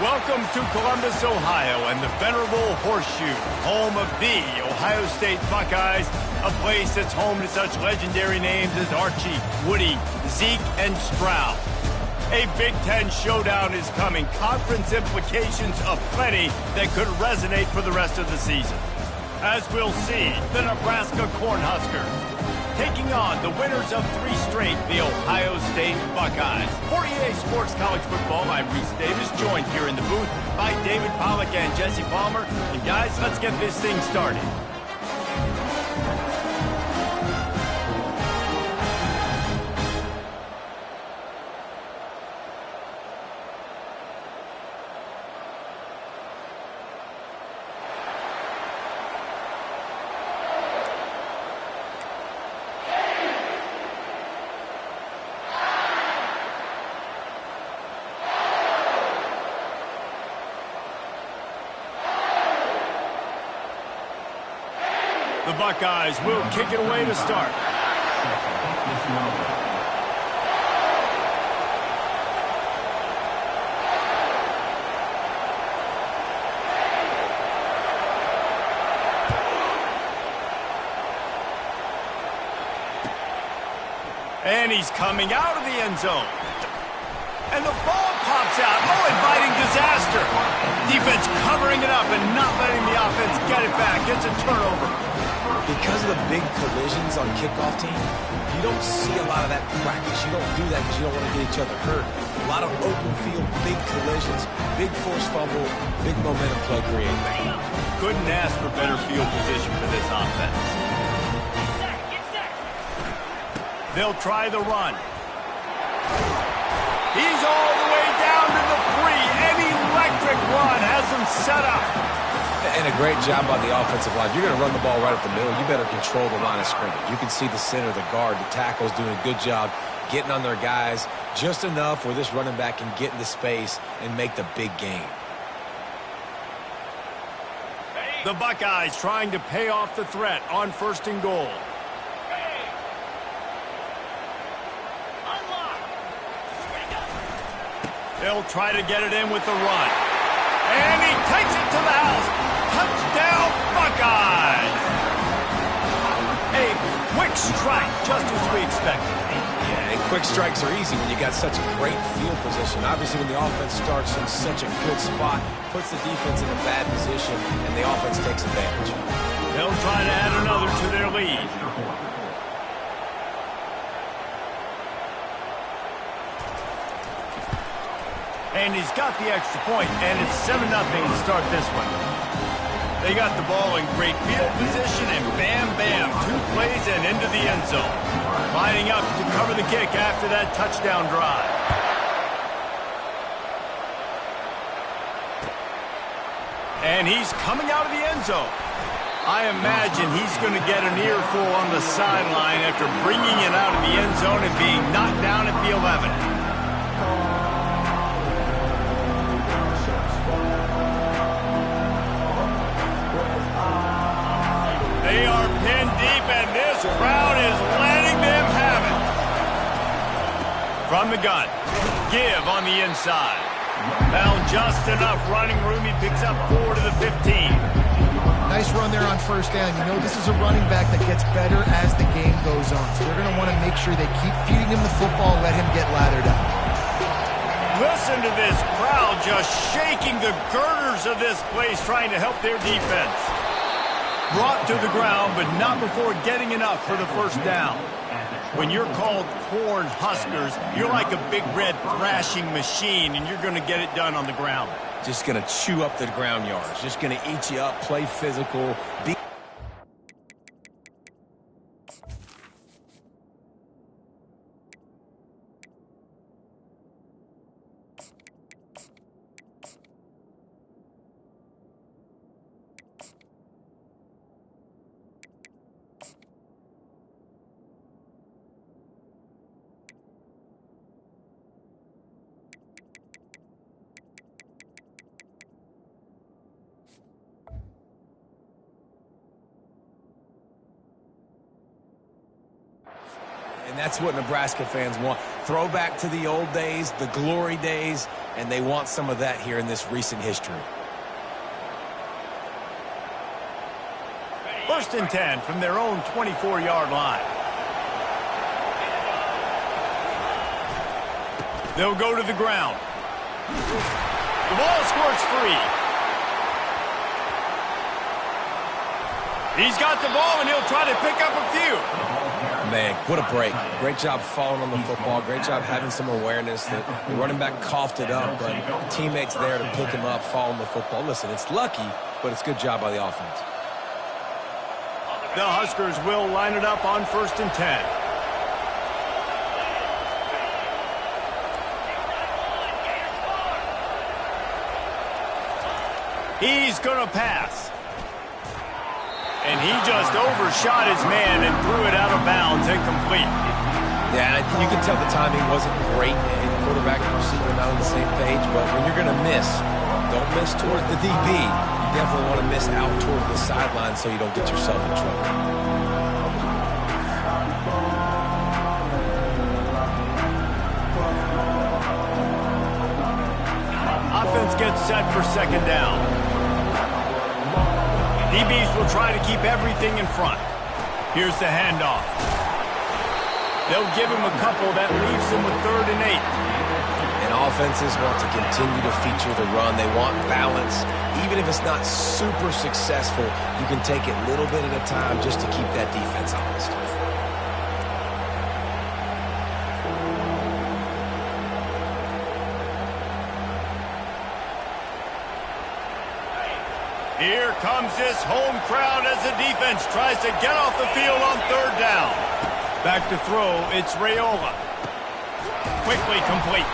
Welcome to Columbus, Ohio, and the venerable Horseshoe, home of the Ohio State Buckeyes, a place that's home to such legendary names as Archie, Woody, Zeke, and Stroud. A Big Ten showdown is coming, conference implications aplenty that could resonate for the rest of the season. As we'll see, the Nebraska Cornhuskers taking on the winners of 3 straight, the Ohio State Buckeyes. For EA Sports College Football, I'm Reese Davis, joined here in the booth by David Pollack and Jesse Palmer. And guys, let's get this thing started. The Buckeyes will kick it away to start. And he's coming out of the end zone. And the ball pops out. Oh, inviting disaster. Defense covering it up and not letting the offense get it back. It's a turnover. Because of the big collisions on kickoff team, you don't see a lot of that in practice. You don't do that because you don't want to get each other hurt. A lot of open field, big collisions, big force fumble, big momentum play created. Couldn't ask for better field position for this offense. They'll try the run. He's all the way down to the 3. An electric run has him set up. And a great job by the offensive line. You're going to run the ball right up the middle. You better control the line of scrimmage. You can see the center, the guard, the tackles doing a good job getting on their guys just enough where this running back can get into space and make the big gain. The Buckeyes trying to pay off the threat on 1st and goal. They'll try to get it in with the run. And he takes it to the house. Touchdown, Buckeyes! A quick strike, just as we expected. Yeah, and quick strikes are easy when you got such a great field position. Obviously, when the offense starts in such a good spot, puts the defense in a bad position, and the offense takes advantage. They'll try to add another to their lead. And he's got the extra point, and it's 7-0 to start this one. They got the ball in great field position, and bam, bam, 2 plays and into the end zone. Lining up to cover the kick after that touchdown drive. And he's coming out of the end zone. I imagine he's going to get an earful on the sideline after bringing it out of the end zone and being knocked down at the 11. They are pinned deep, and this crowd is letting them have it. From the gun, give on the inside. Found just enough running room. He picks up 4 to the 15. Nice run there on 1st down. You know, this is a running back that gets better as the game goes on. So they're going to want to make sure they keep feeding him the football, let him get lathered up. Listen to this crowd just shaking the girders of this place, trying to help their defense. Brought to the ground, but not before getting enough for the 1st down. When you're called Corn Huskers, you're like a big red thrashing machine, and you're going to get it done on the ground. Just going to chew up the ground yards. Just going to eat you up, play physical, be And that's what Nebraska fans want. Throwback to the old days, the glory days, and they want some of that here in this recent history. 1st and 10 from their own 24-yard line. They'll go to the ground. The ball squirts free. He's got the ball, and he'll try to pick up a few. Man, what a break. Great job falling on the football. Great job having some awareness. The running back coughed it up, but teammates there to pick him up, fall on the football. Listen, it's lucky, but it's a good job by the offense. The Huskers will line it up on 1st and 10. He's going to pass. And he just overshot his man and threw it out of bounds, incomplete. Yeah, and you can tell the timing wasn't great, and quarterback and receiver not on the same page, but when you're going to miss, don't miss towards the DB. You definitely want to miss out towards the sideline so you don't get yourself in trouble. Offense gets set for 2nd down. DBs will try to keep everything in front. Here's the handoff. They'll give him a couple. That leaves him with 3rd and 8. And offenses want to continue to feature the run. They want balance. Even if it's not super successful, you can take it little bit at a time just to keep that defense honest. Here comes this home crowd as the defense tries to get off the field on 3rd down. Back to throw, it's Raiola. Quickly complete.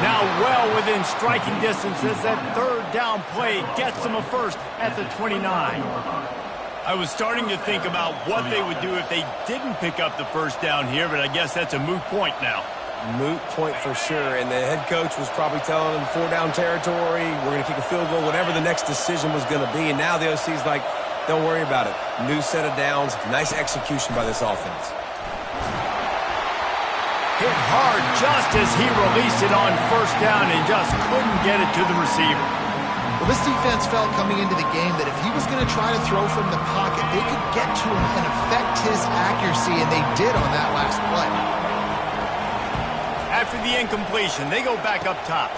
Now well within striking distance as that 3rd down play gets them a first at the 29. I was starting to think about what they would do if they didn't pick up the 1st down here, but I guess that's a moot point now. Moot point for sure, and the head coach was probably telling them 4-down territory, we're going to kick a field goal, whatever the next decision was going to be, and now the OC's like, don't worry about it. New set of downs, nice execution by this offense. Hit hard just as he released it on 1st down and just couldn't get it to the receiver. Well, this defense felt coming into the game that if he was going to try to throw from the pocket, they could get to him and affect his accuracy, and they did on that last play. After the incompletion, they go back up top.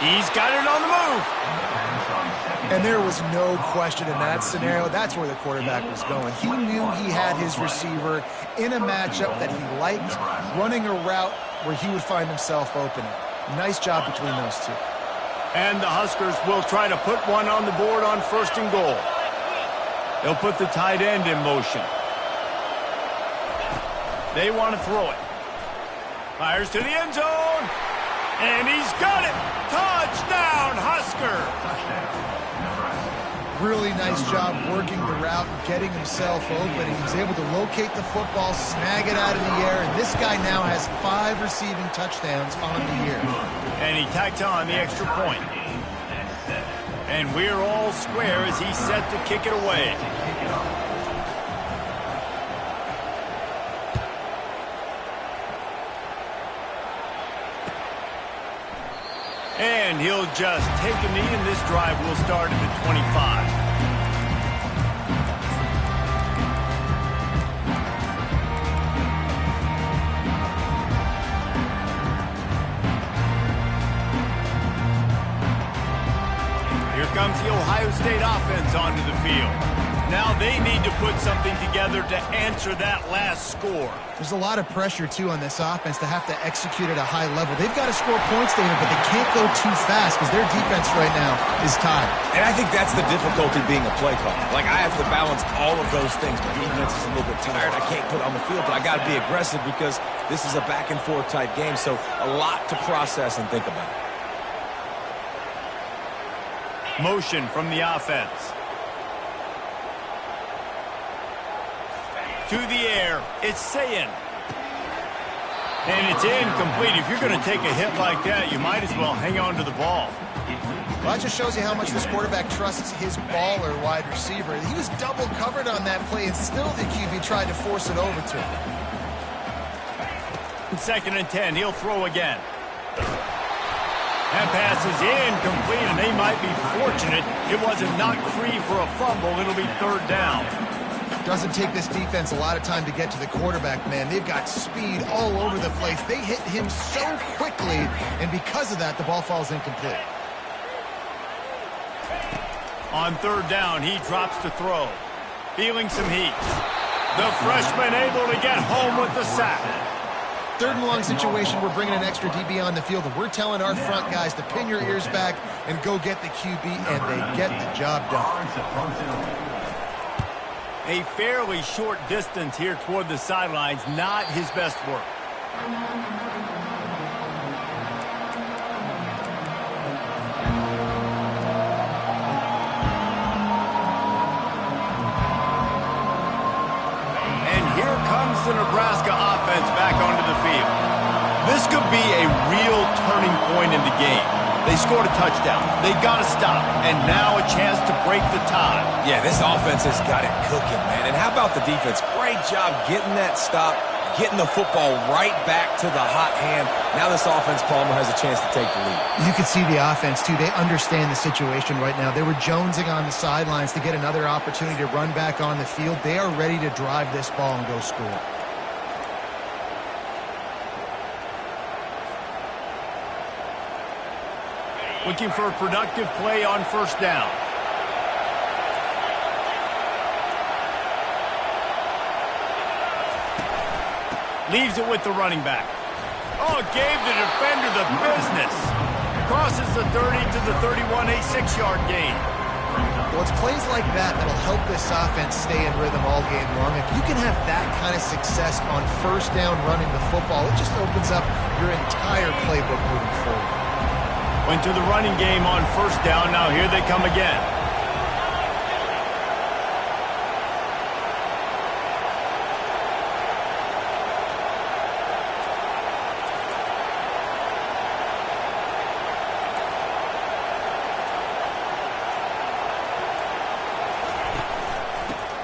He's got it on the move. And there was no question in that scenario. That's where the quarterback was going. He knew he had his receiver in a matchup that he liked, running a route where he would find himself open. Nice job between those two. And the Huskers will try to put one on the board on 1st and goal. They'll put the tight end in motion. They want to throw it. Fires to the end zone. And he's got it. Touchdown, Husker. Really nice job working the route and getting himself open. He was able to locate the football, snag it out of the air, and this guy now has 5 receiving touchdowns on the year. And he tacked on the extra point. And we're all square as he's set to kick it away. And he'll just take a knee, and this drive will start at the 25. Here comes the Ohio State offense onto the field. Now they need to put something together to answer that last score. There's a lot of pressure, too, on this offense to have to execute at a high level. They've got to score points, David, but they can't go too fast because their defense right now is tied. And I think that's the difficulty being a play caller. Like, I have to balance all of those things. My defense is a little bit tired. I can't put on the field, but I got to be aggressive because this is a back-and-forth type game, so a lot to process and think about. Motion from the offense. To the air, it's Sayin. And it's incomplete. If you're going to take a hit like that, you might as well hang on to the ball. Well, that just shows you how much this quarterback trusts his baller wide receiver. He was double covered on that play, and still the QB tried to force it over to him. Second and 10. He'll throw again. That pass is incomplete, and they might be fortunate it wasn't knocked free for a fumble. It'll be third down. Doesn't take this defense a lot of time to get to the quarterback, man. They've got speed all over the place. They hit him so quickly, and because of that, the ball falls incomplete. On third down, he drops to throw. Feeling some heat. The freshman able to get home with the sack. Third and long situation, we're bringing an extra DB on the field, and we're telling our front guys to pin your ears back and go get the QB, and they get the job done. A fairly short distance here toward the sidelines, not his best work. The Nebraska offense back onto the field. This could be a real turning point in the game. They scored a touchdown. They got to stop. And now a chance to break the tie. Yeah, this offense has got it cooking, man. And how about the defense? Great job getting that stop, getting the football right back to the hot hand. Now this offense, Palmer, has a chance to take the lead. You can see the offense, too. They understand the situation right now. They were jonesing on the sidelines to get another opportunity to run back on the field. They are ready to drive this ball and go score. Looking for a productive play on first down. Leaves it with the running back. Oh, gave the defender the business. Crosses the 30 to the 31, a 6-yard gain. Well, it's plays like that that'll help this offense stay in rhythm all game long. If you can have that kind of success on first down running the football, it just opens up your entire playbook moving forward. Went to the running game on first down. Now here they come again.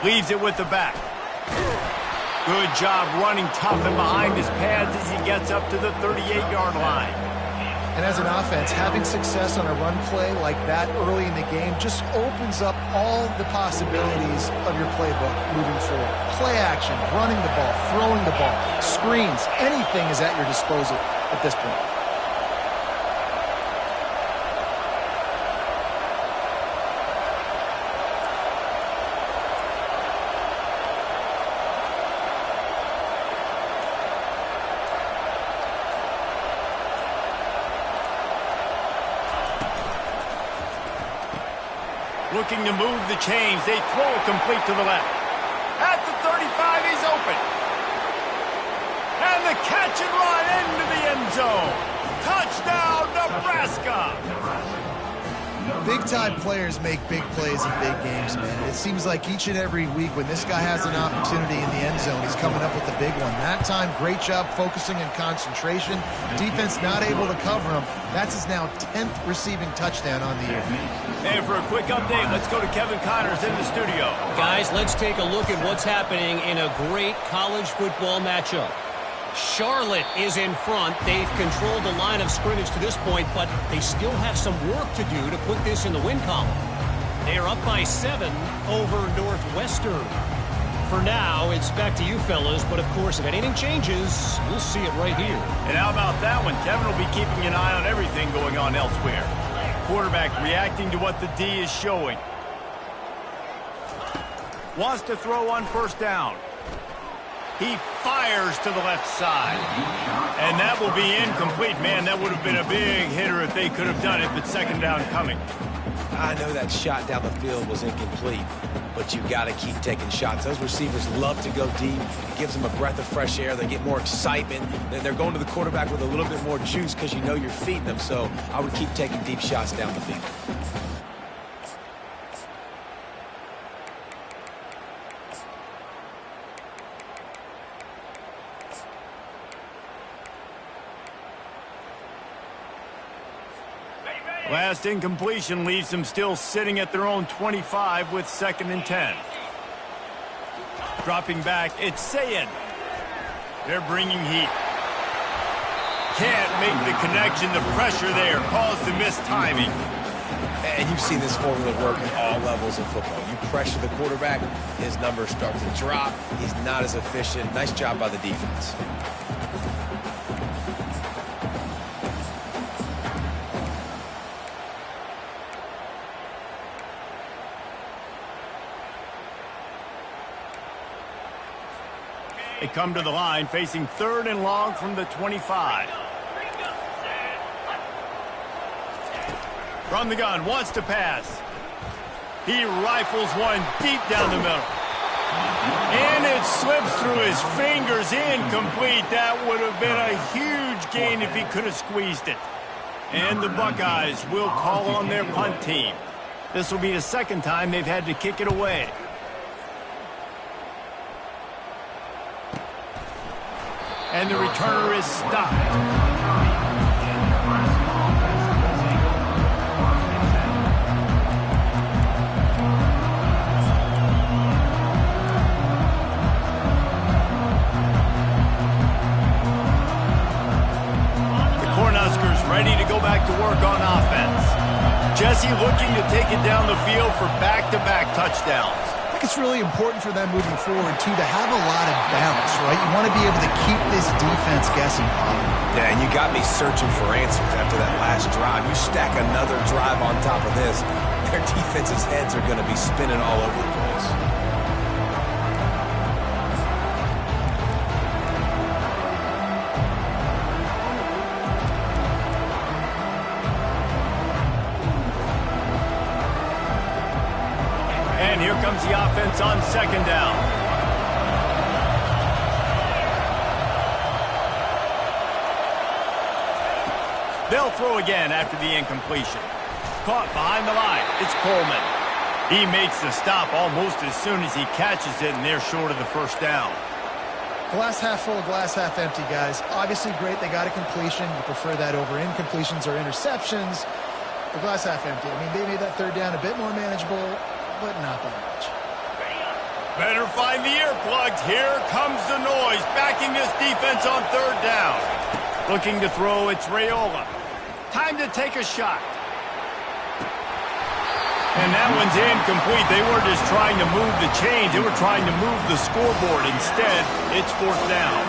Leaves it with the back. Good job running tough and behind his pads as he gets up to the 38-yard line. And as an offense, having success on a run play like that early in the game just opens up all the possibilities of your playbook moving forward. Play action, running the ball, throwing the ball, screens, anything is at your disposal at this point. Looking to move the chains. They throw it complete to the left. At the 35, he's open. And the catch and run into the end zone. Touchdown, Nebraska! Big-time players make big plays in big games, man. It seems like each and every week when this guy has an opportunity in the end zone, he's coming up with a big one. That time, great job focusing and concentration. Defense not able to cover him. That's his now 10th receiving touchdown on the year. And for a quick update, let's go to Kevin Connors in the studio. Guys, let's take a look at what's happening in a great college football matchup. Charlotte is in front. They've controlled the line of scrimmage to this point, but they still have some work to do to put this in the win column. They are up by 7 over Northwestern. For now, it's back to you fellas, but of course, if anything changes, we'll see it right here. And how about that one? Kevin will be keeping an eye on everything going on elsewhere. Quarterback reacting to what the D is showing. Wants to throw on first down. He fires to the left side. And that will be incomplete. Man, that would have been a big hitter if they could have done it, but second down coming. I know that shot down the field was incomplete, but you got to keep taking shots. Those receivers love to go deep. It gives them a breath of fresh air. They get more excitement. They're going to the quarterback with a little bit more juice because you know you're feeding them. So I would keep taking deep shots down the field. Last incompletion leaves them still sitting at their own 25 with 2nd and 10. Dropping back, it's Sayed. They're bringing heat. can't make the connection. The pressure there caused the missed timing. And you've seen this formula work at all levels of football. You pressure the quarterback, his numbers start to drop. He's not as efficient. Nice job by the defense. They come to the line facing 3rd and long from the 25. From the gun, wants to pass. He rifles one deep down the middle. And it slips through his fingers, incomplete. That would have been a huge gain if he could have squeezed it. And the Buckeyes will call on their punt team. This will be the 2nd time they've had to kick it away. And the returner is stopped. Ready to go back to work on offense. Jesse looking to take it down the field for back-to-back touchdowns. I think it's really important for them moving forward, too, to have a lot of balance, right? You want to be able to keep this defense guessing. Yeah, and you got me searching for answers after that last drive. You stack another drive on top of this, their defense's heads are going to be spinning all over the place. And here comes the offense on 2nd down. They'll throw again after the incompletion. Caught behind the line. It's Coleman. He makes the stop almost as soon as he catches it, and they're short of the 1st down. Glass half full, glass half empty, guys. Obviously great, they got a completion. You prefer that over incompletions or interceptions. The glass half empty. I mean, they made that 3rd down a bit more manageable, but not that much. Better find the earplugs. Here comes the noise, backing this defense on 3rd down. Looking to throw, it's Raiola. Time to take a shot. And that one's incomplete. They weren't just trying to move the chains. They were trying to move the scoreboard. Instead, it's 4th down.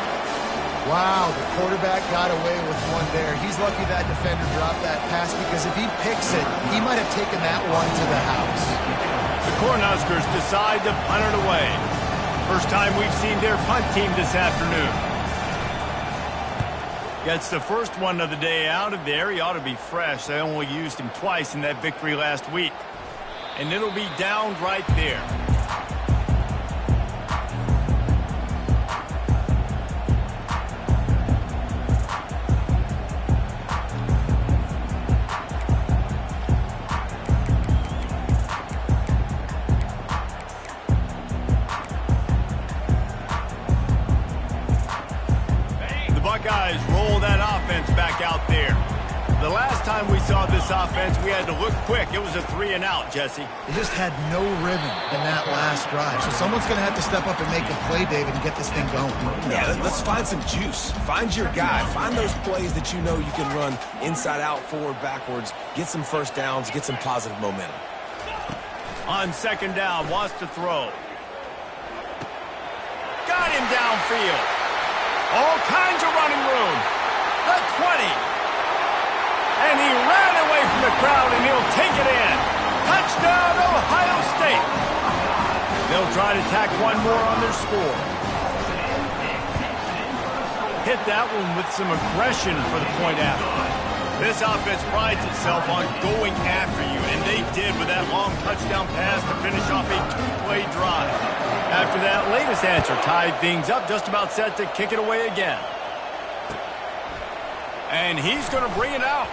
Wow, the quarterback got away with one there. He's lucky that defender dropped that pass, because if he picks it, he might have taken that one to the house. The Cornhuskers decide to punt it away. First time we've seen their punt team this afternoon. Gets the first one of the day out of there. He ought to be fresh. They only used him twice in that victory last week. And it'll be down right there. Buckeyes roll that offense back out there. The last time we saw this offense, we had to look quick. It was a 3-and-out, Jesse. They just had no rhythm in that last drive. So someone's going to have to step up and make a play, David, and get this thing going. Yeah, let's find some juice. Find your guy. Find those plays that you know you can run inside out, forward, backwards. Get some 1st downs. Get some positive momentum. On 2nd down, wants to throw. Got him downfield. All kinds of running room. The 20. And he ran away from the crowd, and he'll take it in. Touchdown, Ohio State. They'll try to tack one more on their score. Hit that one with some aggression for the point after. This offense prides itself on going after you, and they did with that long touchdown pass to finish off a 2-play drive. After that latest answer tied things up, just about set to kick it away again. And he's going to bring it out.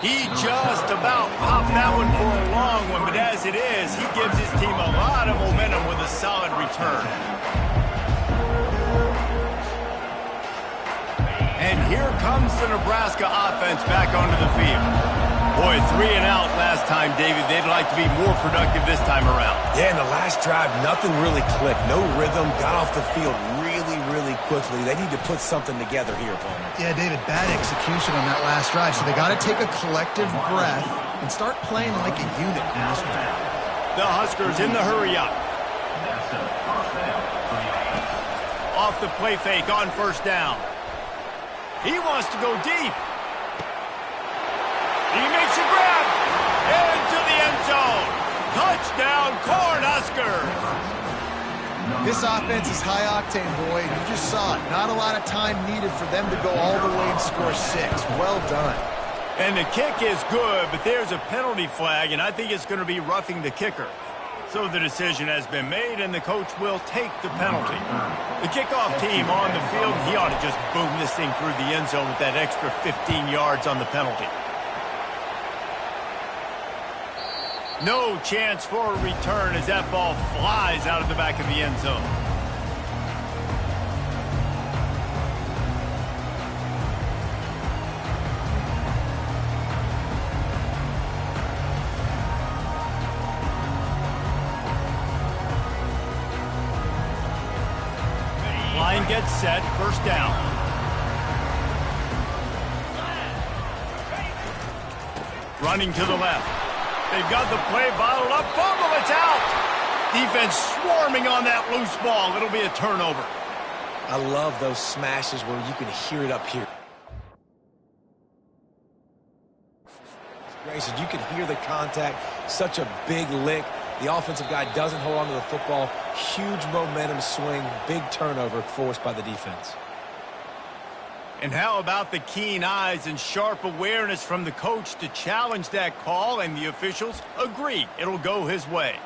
He just about popped that one for a long one, but as it is, he gives his team a lot of momentum with a solid return. And here comes the Nebraska offense back onto the field. Boy, 3-and-out last time, David. They'd like to be more productive this time around. Yeah, in the last drive, nothing really clicked. No rhythm. Got off the field really quickly. They need to put something together here, opponent. Yeah, David, bad execution on that last drive. So they got to take a collective breath and start playing like a unit in this one. The Huskers in the hurry-up. Off the play fake on first down. He wants to go deep. He makes a grab into the end zone. Touchdown, Cornhuskers. This offense is high octane, boy. You just saw it. Not a lot of time needed for them to go all the way and score 6. Well done. And the kick is good, but there's a penalty flag, and I think it's going to be roughing the kicker. So the decision has been made, and the coach will take the penalty. The kickoff team on the field, he ought to just boom this thing through the end zone with that extra 15 yards on the penalty. No chance for a return as that ball flies out of the back of the end zone. Line gets set, first down. Running to the left. They've got the play bottled up. Fumble, it's out. Defense swarming on that loose ball. It'll be a turnover. I love those smashes where you can hear it up here. Grayson, you can hear the contact. Such a big lick. The offensive guy doesn't hold on to the football. Huge momentum swing. Big turnover forced by the defense. And how about the keen eyes and sharp awareness from the coach to challenge that call, and the officials agree it'll go his way.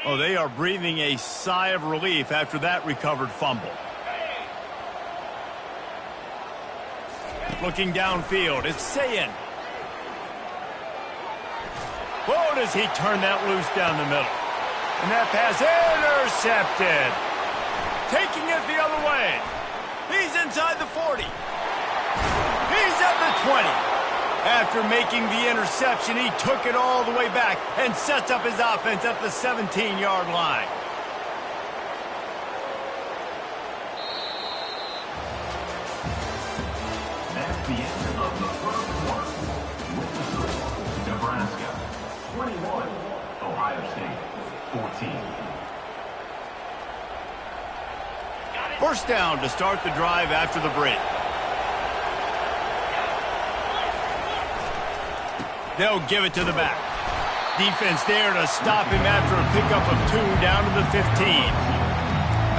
Oh, they are breathing a sigh of relief after that recovered fumble. Looking downfield, it's Sayin. Whoa, does he turn that loose down the middle. And that pass intercepted. Taking it the other way. He's inside the 40. He's at the 20. After making the interception, he took it all the way back and sets up his offense at the 17-yard line. That's the end of the first quarter. With the score, Nebraska 21, Ohio State 14. First down to start the drive after the break. They'll give it to the back. Defense there to stop him after a pickup of 2 down to the 15.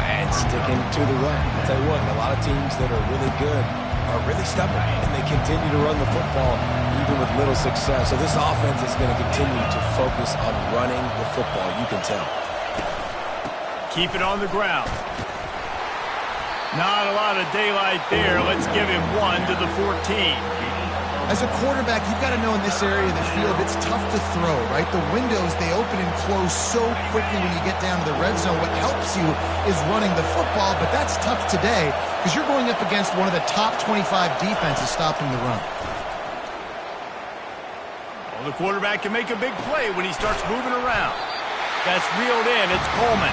And sticking to the run. I'll tell you what, a lot of teams that are really good are really stubborn, and they continue to run the football even with little success. So this offense is going to continue to focus on running the football, you can tell. Keep it on the ground. Not a lot of daylight there. Let's give him 1 to the 14. As a quarterback, you've got to know in this area of the field, it's tough to throw, right? The windows, they open and close so quickly when you get down to the red zone. What helps you is running the football, but that's tough today because you're going up against one of the top 25 defenses stopping the run. Well, the quarterback can make a big play when he starts moving around. That's reeled in. It's Coleman.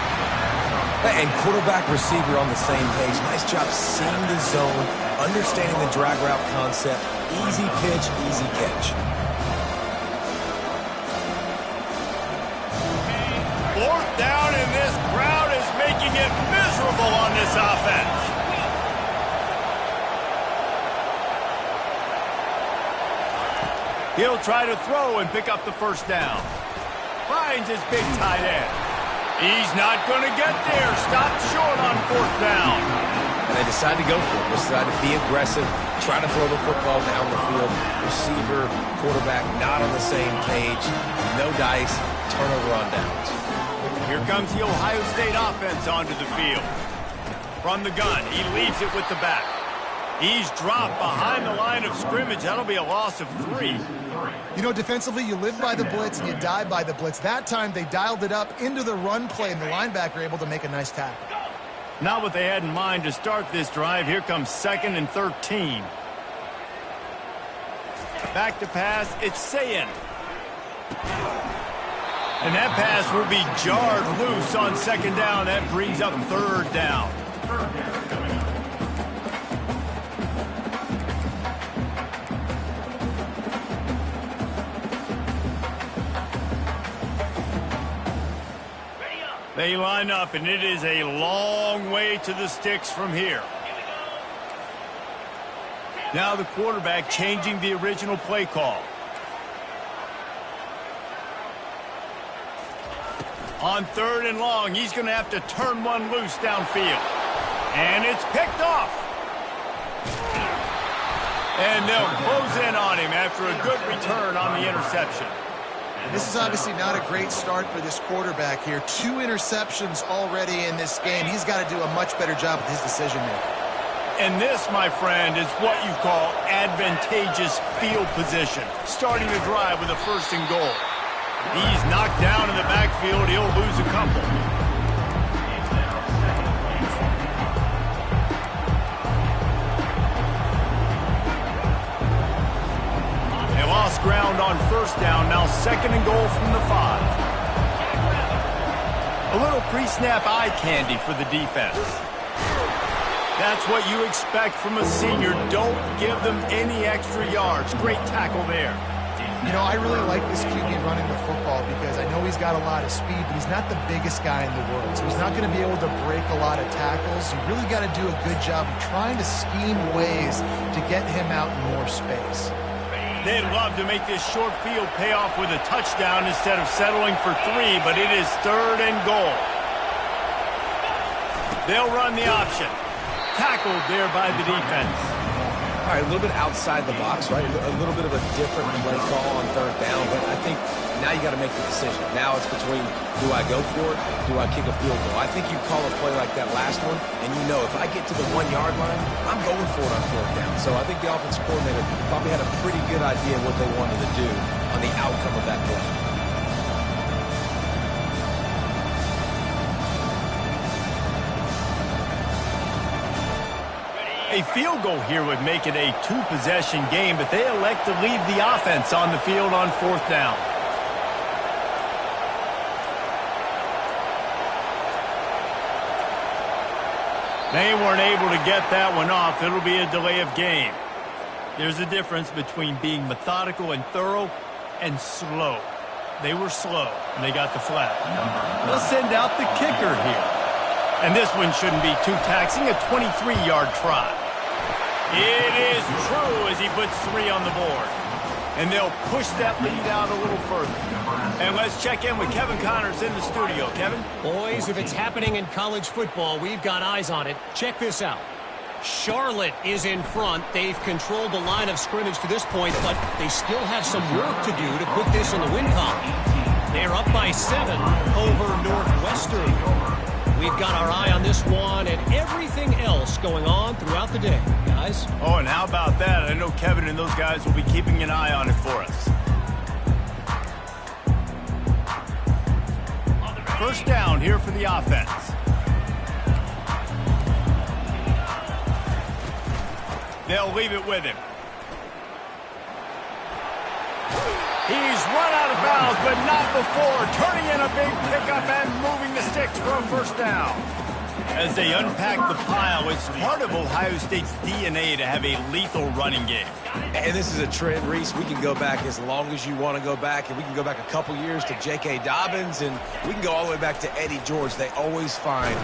And quarterback receiver on the same page. Nice job seeing the zone, understanding the drag route concept. Easy pitch, easy catch. Fourth down, and this crowd is making it miserable on this offense. He'll try to throw and pick up the first down. Finds his big tight end. He's not going to get there. Stopped short on fourth down. And they decide to go for it. They decide to be aggressive, try to throw the football down the field. Receiver, quarterback, not on the same page. No dice, turnover on downs. Here comes the Ohio State offense onto the field. From the gun, he leaves it with the back. He's dropped behind the line of scrimmage. That'll be a loss of 3. You know, defensively, you live by the blitz and you die by the blitz. That time, they dialed it up into the run play, and the linebacker able to make a nice tackle. Not what they had in mind to start this drive. Here comes 2nd and 13. Back to pass, it's Sayin. And that pass will be jarred loose on second down. That brings up third down. They line up, and it is a long way to the sticks from here. Now the quarterback changing the original play call. On third and long, he's going to have to turn one loose downfield. And it's picked off. And they'll close in on him after a good return on the interception. This is obviously not a great start for this quarterback here. 2 interceptions already in this game. He's got to do a much better job with his decision-making. And this, my friend, is what you call advantageous field position. Starting the drive with a first and goal. He's knocked down in the backfield. He'll lose a couple. They lost ground on first down. Now second and goal from the 5. A little pre-snap eye candy for the defense. That's what you expect from a senior. Don't give them any extra yards. Great tackle there. You know, I really like this QB running the football because I know he's got a lot of speed, but he's not the biggest guy in the world. So he's not going to be able to break a lot of tackles. You really got to do a good job of trying to scheme ways to get him out in more space. They'd love to make this short field pay off with a touchdown instead of settling for 3, but it is third and goal. They'll run the option. Tackled there by the defense. All right, a little bit outside the box, right? A little bit of a different play call on third down, but I think now you got to make the decision. Now it's between, do I go for it? Do I kick a field goal? I think you call a play like that last one, and you know if I get to the 1-yard line, I'm going for it on fourth down. So I think the offensive coordinator probably had a pretty good idea of what they wanted to do on the outcome of that play. A field goal here would make it a 2-possession game, but they elect to leave the offense on the field on fourth down. They weren't able to get that one off. It'll be a delay of game. There's a difference between being methodical and thorough and slow. They were slow, and they got the flag. They'll send out the kicker here. And this one shouldn't be too taxing, a 23-yard try. It is true as he puts 3 on the board. And they'll push that lead out a little further. And let's check in with Kevin Connors in the studio. Kevin? Boys, if it's happening in college football, we've got eyes on it. Check this out. Charlotte is in front. They've controlled the line of scrimmage to this point, but they still have some work to do to put this in the win column. They're up by 7 over Northwestern. We've got our eye on this one and everything else going on throughout the day, guys. Oh, and how about that? I know Kevin and those guys will be keeping an eye on it for us. First down here for the offense. They'll leave it with him. He's run out of bounds, but not before. Turning in a big pickup and moving the sticks for a first down. As they unpack the pile, it's part of Ohio State's DNA to have a lethal running game. And this is a trend, Reese. We can go back as long as you want to go back, and we can go back a couple years to J.K. Dobbins, and we can go all the way back to Eddie George. They always find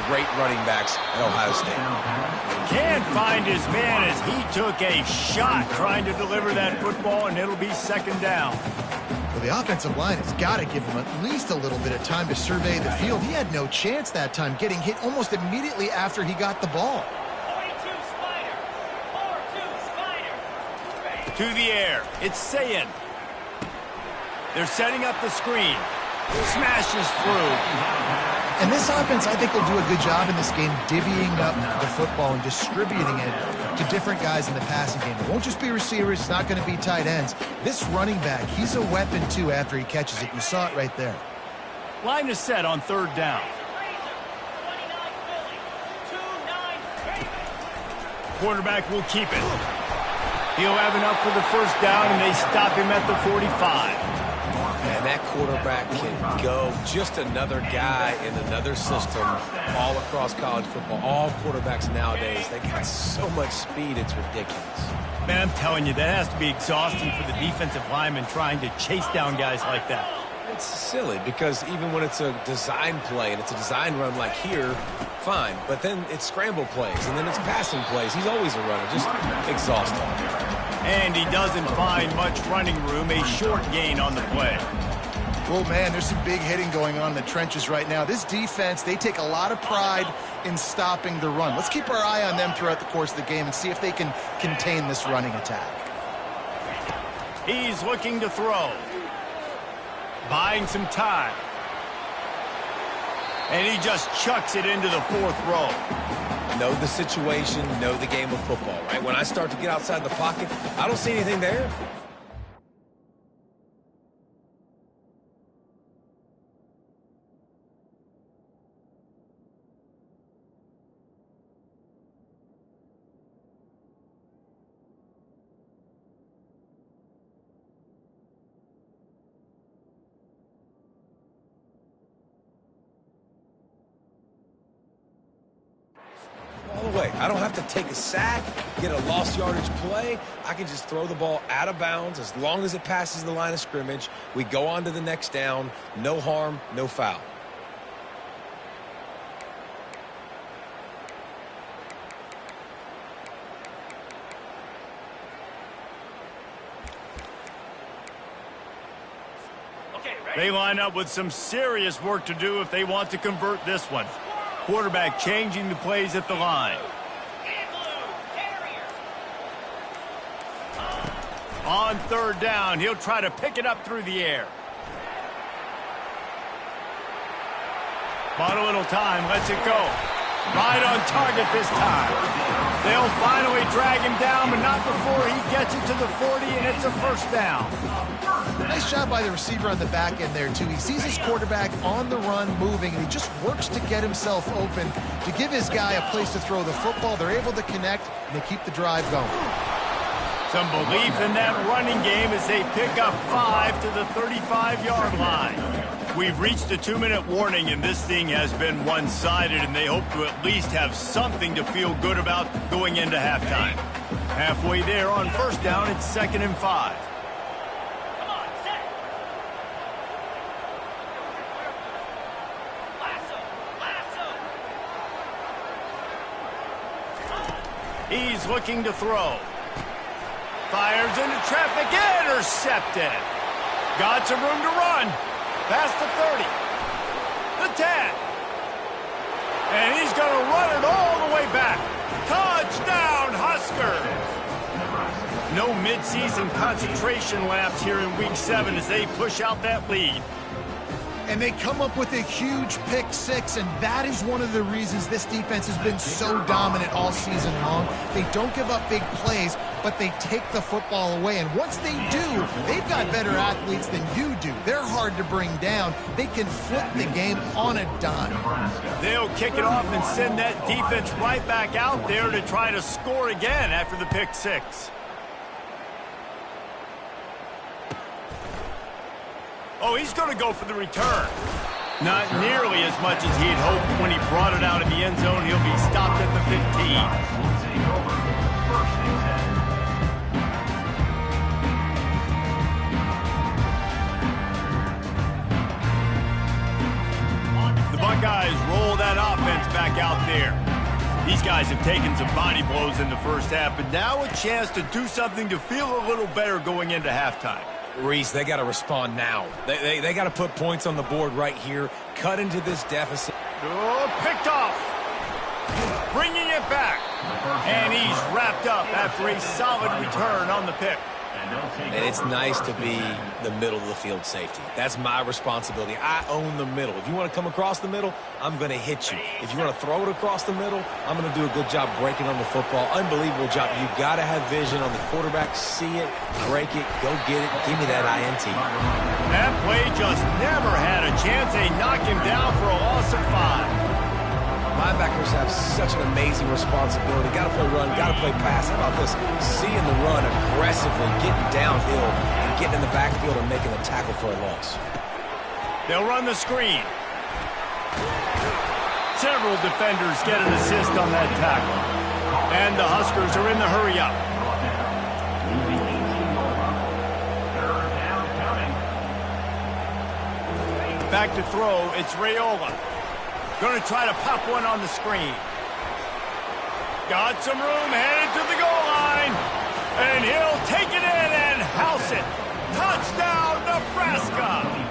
great running backs at Ohio State. Can't find his man as he took a shot trying to deliver that football, and it'll be second down. Well, the offensive line has got to give him at least a little bit of time to survey the field. He had no chance that time, getting hit almost immediately after he got the ball. To the air. It's Sayin. They're setting up the screen. Smashes through. And this offense, I think, will do a good job in this game divvying up the football and distributing it to different guys in the passing game. It won't just be receivers. It's not going to be tight ends. This running back, he's a weapon, too, after he catches it. You saw it right there. Line is set on third down. Quarterback will keep it. He'll have enough for the first down, and they stop him at the 45. that quarterback can go. Just another guy in another system all across college football. All quarterbacks nowadays, they got so much speed, it's ridiculous. Man, I'm telling you, that has to be exhausting for the defensive lineman trying to chase down guys like that. It's silly because even when it's a design play and it's a design run like here, fine. But then it's scramble plays and then it's passing plays. He's always a runner, just exhausting. And he doesn't find much running room, a short gain on the play. Well, man, there's some big hitting going on in the trenches right now. This defense, they take a lot of pride in stopping the run. Let's keep our eye on them throughout the course of the game and see if they can contain this running attack. He's looking to throw. Buying some time. And he just chucks it into the fourth row. Know the situation, know the game of football, right? When I start to get outside the pocket, I don't see anything there. All the way. I don't have to take a sack, get a lost yardage play. I can just throw the ball out of bounds as long as it passes the line of scrimmage. We go on to the next down. No harm, no foul. They line up with some serious work to do if they want to convert this one. Quarterback changing the plays at the line. On third down, he'll try to pick it up through the air. Bought a little time, lets it go. Right on target this time. They'll finally drag him down, but not before he gets it to the 40, and it's a first down. Nice job by the receiver on the back end there, too. He sees his quarterback on the run moving, and he just works to get himself open to give his guy a place to throw the football. They're able to connect, and they keep the drive going. Some belief in that running game as they pick up 5 to the 35-yard line. We've reached the 2-minute warning, and this thing has been one-sided, and they hope to at least have something to feel good about going into halftime. Halfway there on first down, it's 2nd and 5. He's looking to throw. Fires into traffic, intercepted. Got some room to run. Past the 30. The 10. And he's going to run it all the way back. Touchdown, Huskers. No midseason concentration laps here in Week 7 as they push out that lead. And they come up with a huge pick six, and that is one of the reasons this defense has been so dominant all season long. They don't give up big plays, but they take the football away. And once they do, they've got better athletes than you do. They're hard to bring down. They can flip the game on a dime. They'll kick it off and send that defense right back out there to try to score again after the pick six. Oh, he's going to go for the return. Not nearly as much as he had hoped when he brought it out of the end zone. He'll be stopped at the 15. The Buckeyes roll that offense back out there. These guys have taken some body blows in the first half, but now a chance to do something to feel a little better going into halftime. Reese, they got to respond now. They got to put points on the board right here, cut into this deficit. Oh, picked off. Bringing it back. And he's wrapped up after a solid return on the pick. And it's nice to be the middle of the field safety. That's my responsibility. I own the middle. If you want to come across the middle, I'm going to hit you. If you want to throw it across the middle, I'm going to do a good job breaking on the football. Unbelievable job. You've got to have vision on the quarterback. See it, break it, go get it. Give me that INT. That play just never had a chance. They knock him down for a loss of 5. Linebackers have such an amazing responsibility. Got to play run, got to play pass. How about this? Seeing the run aggressively, getting downhill, and getting in the backfield and making a tackle for a loss. They'll run the screen. Several defenders get an assist on that tackle. And the Huskers are in the hurry-up. Back to throw, it's Raiola. Going to try to pop one on the screen. Got some room, headed to the goal line. And he'll take it in and house it. Touchdown, Nebraska!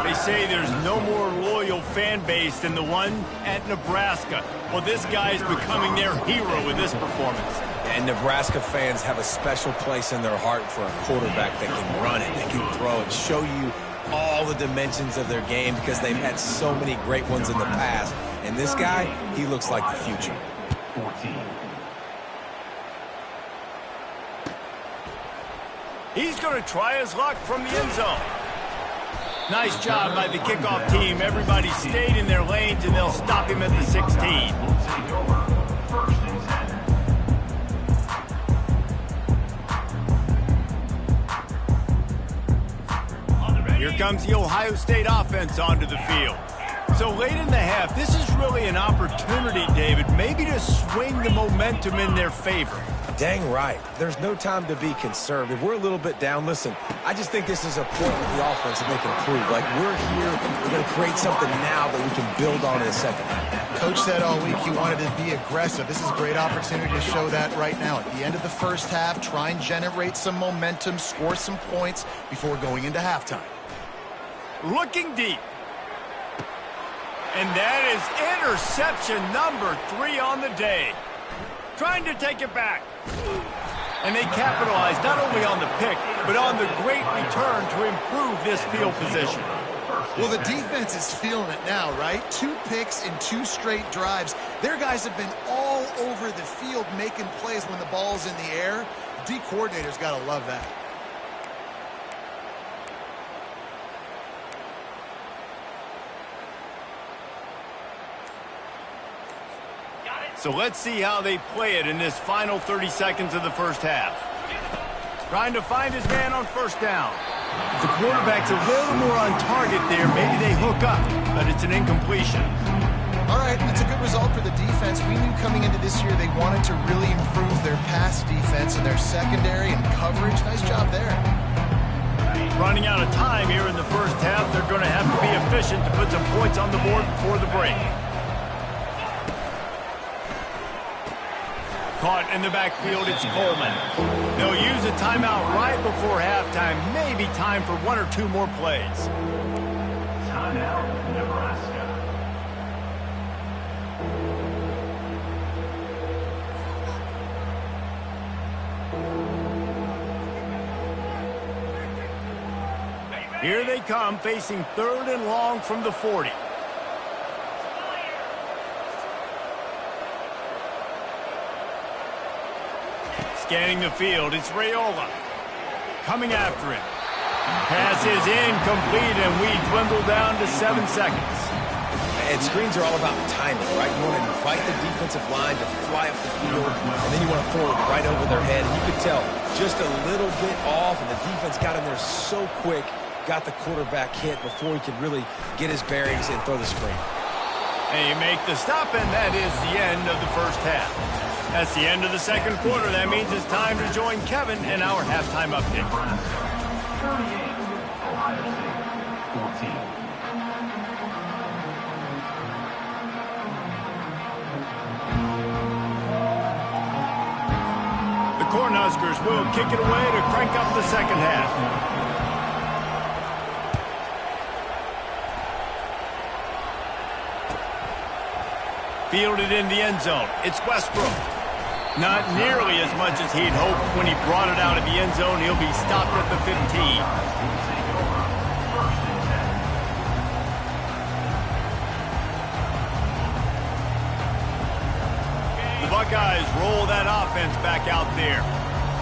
They say there's no more loyal fan base than the one at Nebraska. Well, this guy is becoming their hero with this performance. And Nebraska fans have a special place in their heart for a quarterback that can run it, that can throw it, show you all the dimensions of their game because they've had so many great ones in the past. And this guy, he looks like the future. 14. He's going to try his luck from the end zone. Nice job by the kickoff team. Everybody stayed in their lanes, and they'll stop him at the 16. Will take over. First and 10. Here comes the Ohio State offense onto the field. So late in the half, this is really an opportunity, David, maybe to swing the momentum in their favor. Dang right. There's no time to be conservative. We're a little bit down. Listen, I just think this is a point with the offense that they can prove. Like, we're here, we're going to create something now that we can build on in the second half. Coach said all week he wanted to be aggressive. This is a great opportunity to show that right now. At the end of the first half, try and generate some momentum, score some points before going into halftime. Looking deep. And that is interception number 3 on the day. Trying to take it back. And they capitalized not only on the pick, but on the great return to improve this field position. Well, the defense is feeling it now, right? 2 picks in 2 straight drives. Their guys have been all over the field making plays when the ball's in the air. D coordinator's got to love that. So let's see how they play it in this final 30 seconds of the first half. Trying to find his man on first down. The quarterback's a little more on target there. Maybe they hook up, but it's an incompletion. All right, that's a good result for the defense. We knew coming into this year they wanted to really improve their pass defense and their secondary and coverage. Nice job there. Running out of time here in the first half, they're going to have to be efficient to put some points on the board before the break. Caught in the backfield, it's Coleman. They'll use a timeout right before halftime. Maybe time for 1 or 2 more plays. Timeout, Nebraska. Here they come, facing 3rd and long from the 40. Scanning the field, it's Raiola. Coming after him. Pass is incomplete, and we dwindle down to 7 seconds. And screens are all about timing, right? You want to invite the defensive line to fly up the field, and then you want to throw it right over their head. And you could tell just a little bit off, and the defense got in there so quick, got the quarterback hit before he could really get his bearings and throw the screen. And you make the stop, and that is the end of the first half. That's the end of the second quarter. That means it's time to join Kevin in our halftime update. 38, Ohio State, 14. The Cornhuskers will kick it away to crank up the second half. Fielded in the end zone. It's Westbrook. Not nearly as much as he'd hoped when he brought it out of the end zone. He'll be stopped at the 15. The Buckeyes roll that offense back out there.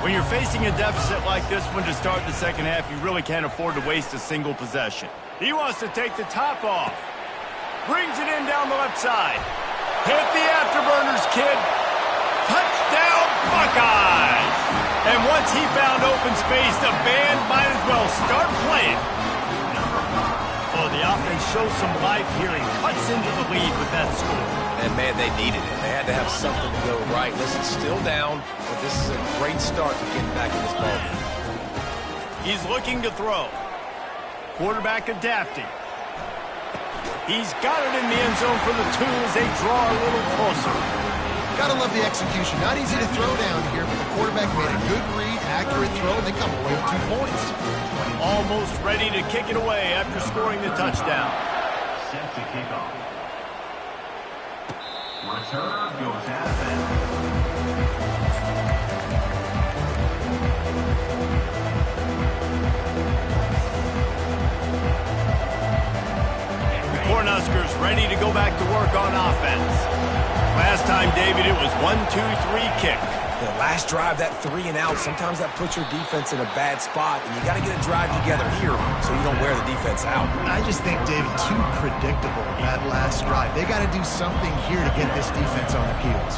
When you're facing a deficit like this one to start the second half, you really can't afford to waste a single possession. He wants to take the top off. Brings it in down the left side. Hit the afterburners, kid. Touchdown, Buckeyes! And once he found open space, the band might as well start playing. the offense shows some life here and cuts into the lead with that score. And, man, they needed it. They had to have something to go right. Listen, still down, but this is a great start to getting back in this ballgame. He's looking to throw. Quarterback adapting. He's got it in the end zone for the 2 as they draw a little closer. Gotta love the execution. Not easy to throw down here, but the quarterback made a good read, accurate throw, and they come away with 2 points. Almost ready to kick it away after scoring the touchdown. Set to kick off. Return goes out of bounds. Cornhuskers ready to go back to work on offense. Last time, David, it was 1-2-3 kick. The last drive, that 3 and out, sometimes that puts your defense in a bad spot, and you got to get a drive together here so you don't wear the defense out. I just think, David, too predictable, that last drive. They got to do something here to get this defense on their heels.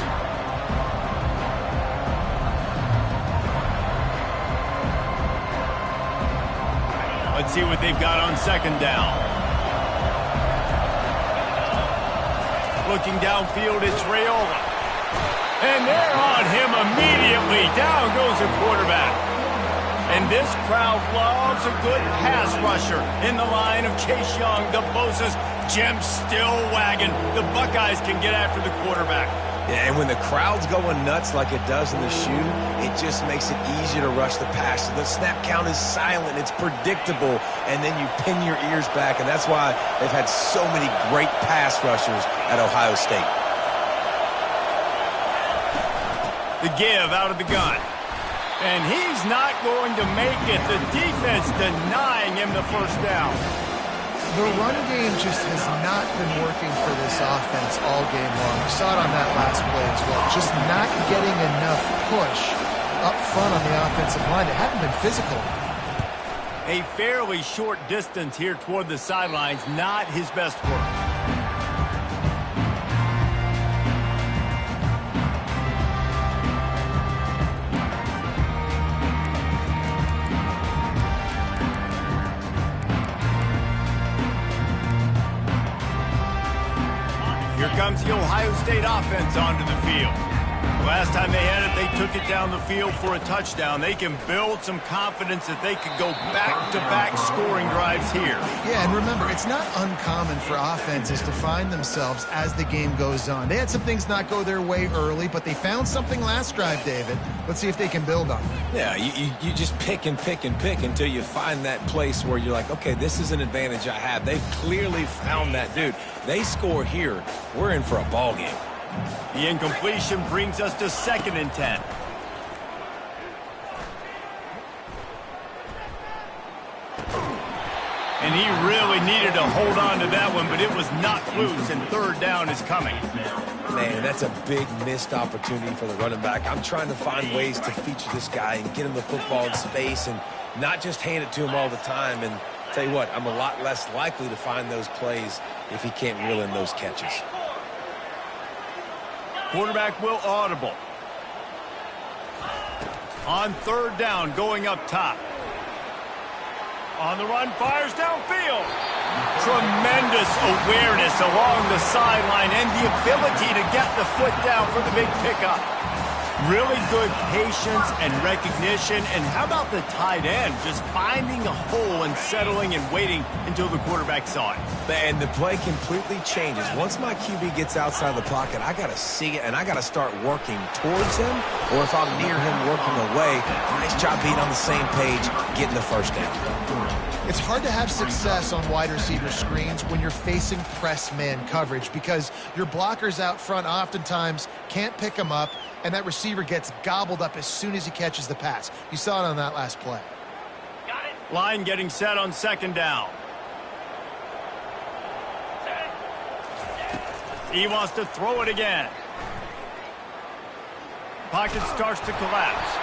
Let's see what they've got on second down. Looking downfield, it's Raiola. And they're on him immediately. Down goes the quarterback. And this crowd loves a good pass rusher in the line of Chase Young, the Bosa's. Jim's still wagging. The Buckeyes can get after the quarterback. Yeah, and when the crowd's going nuts like it does in the shoe, it just makes it easier to rush the pass. The snap count is silent. It's predictable. And then you pin your ears back. And that's why they've had so many great pass rushers at Ohio State. The give out of the gun. And he's not going to make it. The defense denying him the first down. The run game just has not been working for this offense all game long. We saw it on that last play as well. Just not getting enough push up front on the offensive line. They haven't been physical. A fairly short distance here toward the sidelines. Not his best work. Here comes the Ohio State offense onto the field. Last time they had it, they took it down the field for a touchdown. They can build some confidence that they could go back-to-back scoring drives here. Yeah, and remember, it's not uncommon for offenses to find themselves as the game goes on. They had some things not go their way early, but they found something last drive, David. Let's see if they can build on it. Yeah, you just pick and pick and pick until you find that place where you're like, okay, this is an advantage I have. They've clearly found that. Dude, they score here, we're in for a ball game. The incompletion brings us to 2nd and 10. And he really needed to hold on to that one, but it was knocked loose, and 3rd down is coming. Man, that's a big missed opportunity for the running back. I'm trying to find ways to feature this guy and get him the football in space and not just hand it to him all the time. And tell you what, I'm a lot less likely to find those plays if he can't reel in those catches. Quarterback will audible. On 3rd down, going up top. On the run, fires downfield. Tremendous awareness along the sideline and the ability to get the foot down for the big pickup. Really good patience and recognition. And how about the tight end just finding a hole and settling and waiting until the quarterback saw it? And the play completely changes. Once my QB gets outside the pocket, I got to see it, and I got to start working towards him, or if I'm near him working away, nice job being on the same page, getting the first down. It's hard to have success on wide receiver screens when you're facing press man coverage because your blockers out front oftentimes can't pick them up, and that receiver gets gobbled up as soon as he catches the pass. You saw it on that last play. Line getting set on 2nd down. He wants to throw it again. Pocket starts to collapse.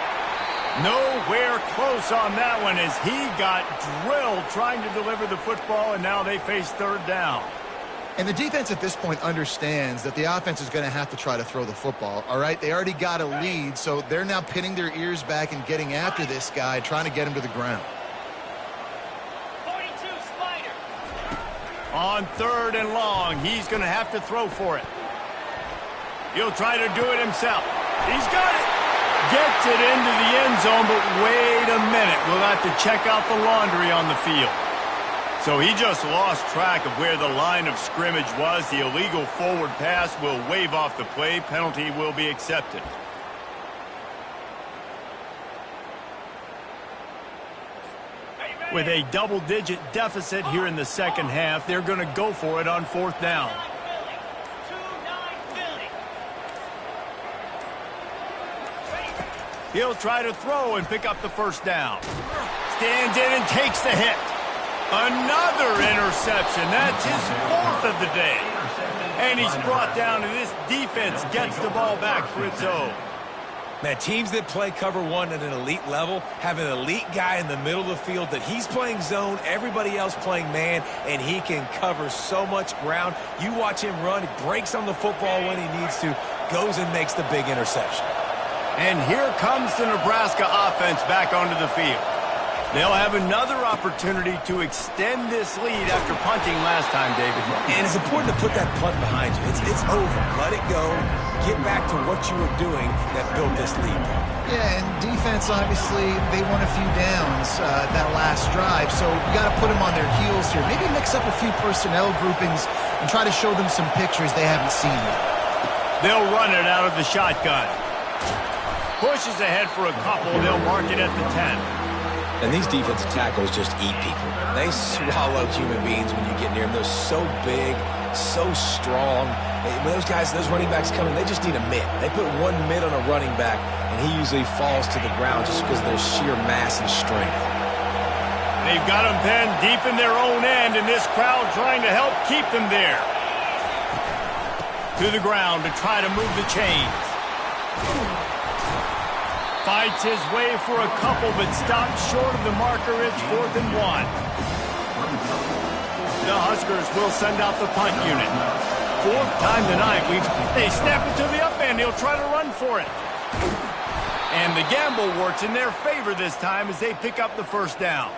Nowhere close on that one as he got drilled trying to deliver the football, and now they face 3rd down. And the defense at this point understands that the offense is going to have to try to throw the football, all right? They already got a lead, so they're now pinning their ears back and getting after this guy, trying to get him to the ground. 42 Spider. On 3rd and long, he's going to have to throw for it. He'll try to do it himself. He's got it. Gets it into the end zone, but wait a minute. We'll have to check out the laundry on the field. So he just lost track of where the line of scrimmage was. The illegal forward pass will wave off the play. Penalty will be accepted. With a double-digit deficit here in the second half, they're going to go for it on 4th down. He'll try to throw and pick up the 1st down. Stands in and takes the hit. Another interception. That's his 4th of the day. And he's brought down, and this defense gets the ball back for its own. Man, teams that play cover 1 at an elite level have an elite guy in the middle of the field that he's playing zone, everybody else playing man, and he can cover so much ground. You watch him run, he breaks on the football when he needs to, goes and makes the big interception. And here comes the Nebraska offense back onto the field. They'll have another opportunity to extend this lead after punting last time, David. And it's important to put that punt behind you. It's over. Let it go. Get back to what you were doing that built this lead. Yeah, and defense, obviously, they won a few downs that last drive, so you got to put them on their heels here. Maybe mix up a few personnel groupings and try to show them some pictures they haven't seen yet. They'll run it out of the shotgun. Pushes ahead for a couple. They'll mark it at the 10. And these defensive tackles just eat people. They swallow human beings when you get near them. They're so big, so strong. When those guys, those running backs come in, they just need a mitt. They put one mitt on a running back, and he usually falls to the ground just because of their sheer mass and strength. They've got them pinned deep in their own end, and this crowd trying to help keep them there. To the ground to try to move the chains. Fights his way for a couple, but stops short of the marker. It's 4th and 1. The Huskers will send out the punt unit. 4th time tonight. They snap it to the up end. He'll try to run for it. And the gamble works in their favor this time as they pick up the 1st down.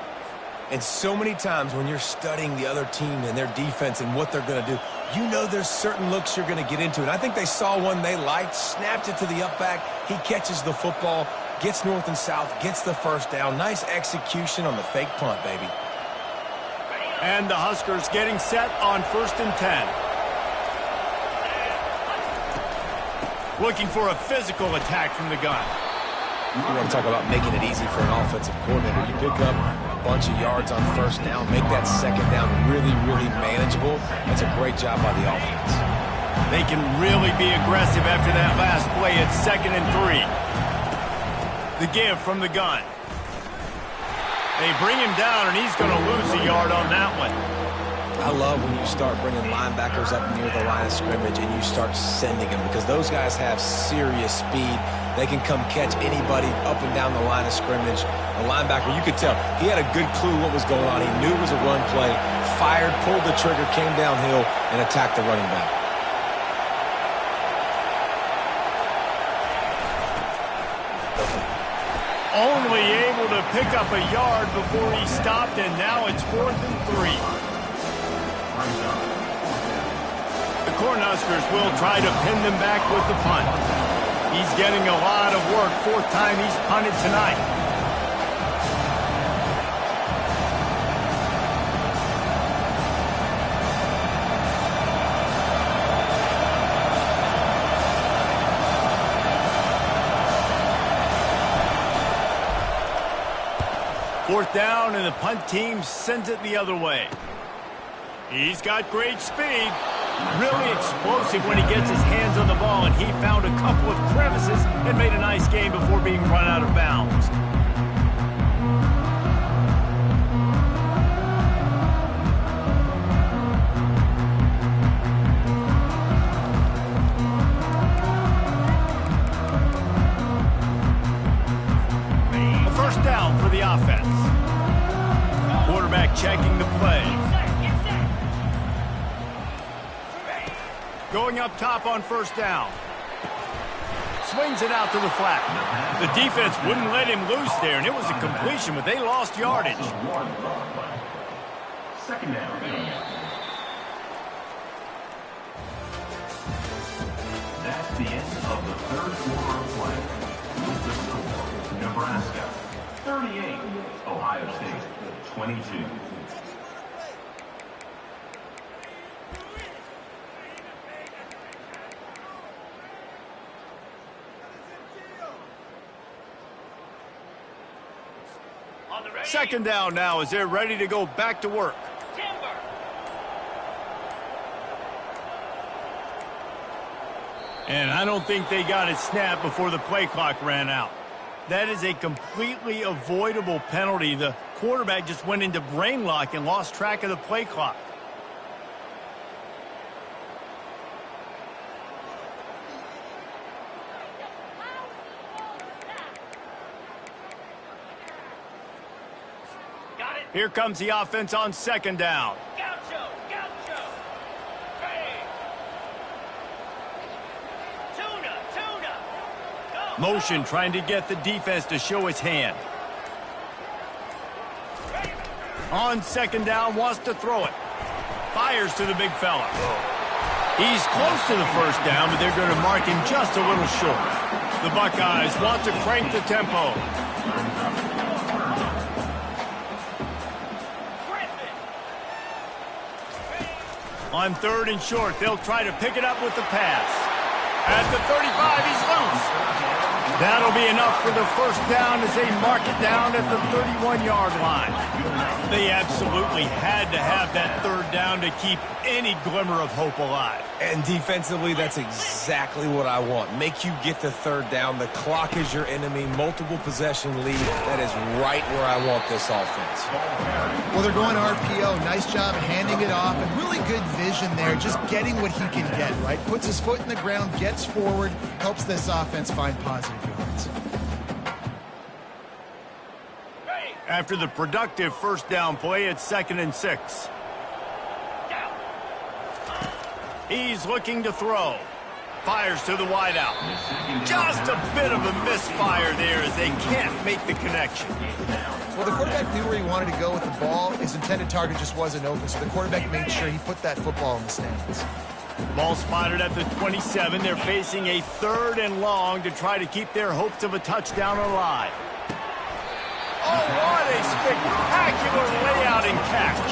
And so many times when you're studying the other team and their defense and what they're going to do, you know there's certain looks you're going to get into. And I think they saw one they liked, snapped it to the up back. He catches the football, gets north and south, gets the 1st down. Nice execution on the fake punt, baby. And the Huskers getting set on 1st and 10. Looking for a physical attack from the gun. You want to talk about making it easy for an offensive coordinator. You pick up a bunch of yards on 1st down, make that 2nd down really, really manageable. That's a great job by the offense. They can really be aggressive after that last play. It's 2nd and 3. The give from the gun. They bring him down, and he's going to lose a yard on that one. I love when you start bringing linebackers up near the line of scrimmage and you start sending them because those guys have serious speed. They can come catch anybody up and down the line of scrimmage. A linebacker, you could tell, he had a good clue what was going on. He knew it was a run play, fired, pulled the trigger, came downhill, and attacked the running back. Only able to pick up a yard before he stopped, and now it's 4th and 3. The Cornhuskers will try to pin them back with the punt. He's getting a lot of work. 4th time he's punted tonight. Fourth down, and the punt team sends it the other way. He's got great speed. Really explosive when he gets his hands on the ball, and he found a couple of crevices and made a nice game before being run out of bounds. A 1st down for the offense. Quarterback checking the play. Going up top on 1st down. Swings it out to the flat. The defense wouldn't let him loose there, and it was a completion, but they lost yardage. 2nd down. of the third quarter of play. With the score, Nebraska 38, Ohio State 22. Second down now as they're ready to go back to work. And I don't think they got it snapped before the play clock ran out. That is a completely avoidable penalty. The quarterback just went into brain lock and lost track of the play clock. Here comes the offense on second down. Gaucho. Hey. Tuna. Go. Motion trying to get the defense to show his hand. On second down, wants to throw it. Fires to the big fella. He's close to the first down, but they're going to mark him just a little short. The Buckeyes want to crank the tempo. On third and short, they'll try to pick it up with the pass. At the 35, he's loose. That'll be enough for the first down as they mark it down at the 31-yard line. They absolutely had to have that third down to keep any glimmer of hope alive. And defensively, that's exactly what I want. Make you get the third down. The clock is your enemy. Multiple possession lead. That is right where I want this offense. Well, they're going RPO. Nice job handing it off, and really good vision there, just getting what he can get, right? Puts his foot in the ground, gets forward, helps this offense find positive yards. After the productive first down play, it's 2nd and 6. He's looking to throw. Fires to the wideout. Just a bit of a misfire there as they can't make the connection. Well, the quarterback knew where he wanted to go with the ball. His intended target just wasn't open, so the quarterback made sure he put that football in the stands. Ball spotted at the 27. They're facing a 3rd and long to try to keep their hopes of a touchdown alive. Oh, what a spectacular layout and catch.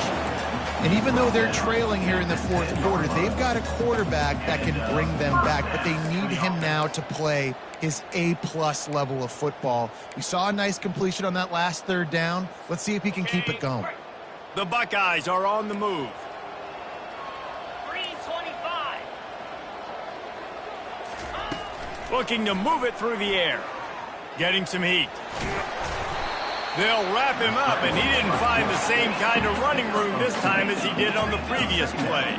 And even though they're trailing here in the fourth quarter, they've got a quarterback that can bring them back, but they need him now to play his A-plus level of football. We saw a nice completion on that last third down. Let's see if he can keep it going. The Buckeyes are on the move. 325. Looking to move it through the air. Getting some heat. They'll wrap him up, and he didn't find the same kind of running room this time as he did on the previous play.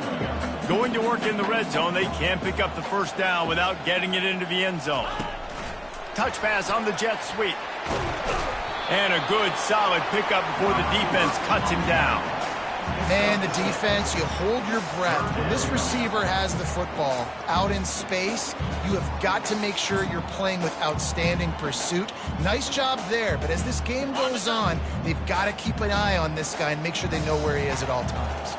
Going to work in the red zone, they can't pick up the first down without getting it into the end zone. Touch pass on the jet sweep. And a good, solid pickup before the defense cuts him down. Man, the defense, you hold your breath. When this receiver has the football out in space, you have got to make sure you're playing with outstanding pursuit. Nice job there, but as this game goes on, they've got to keep an eye on this guy and make sure they know where he is at all times.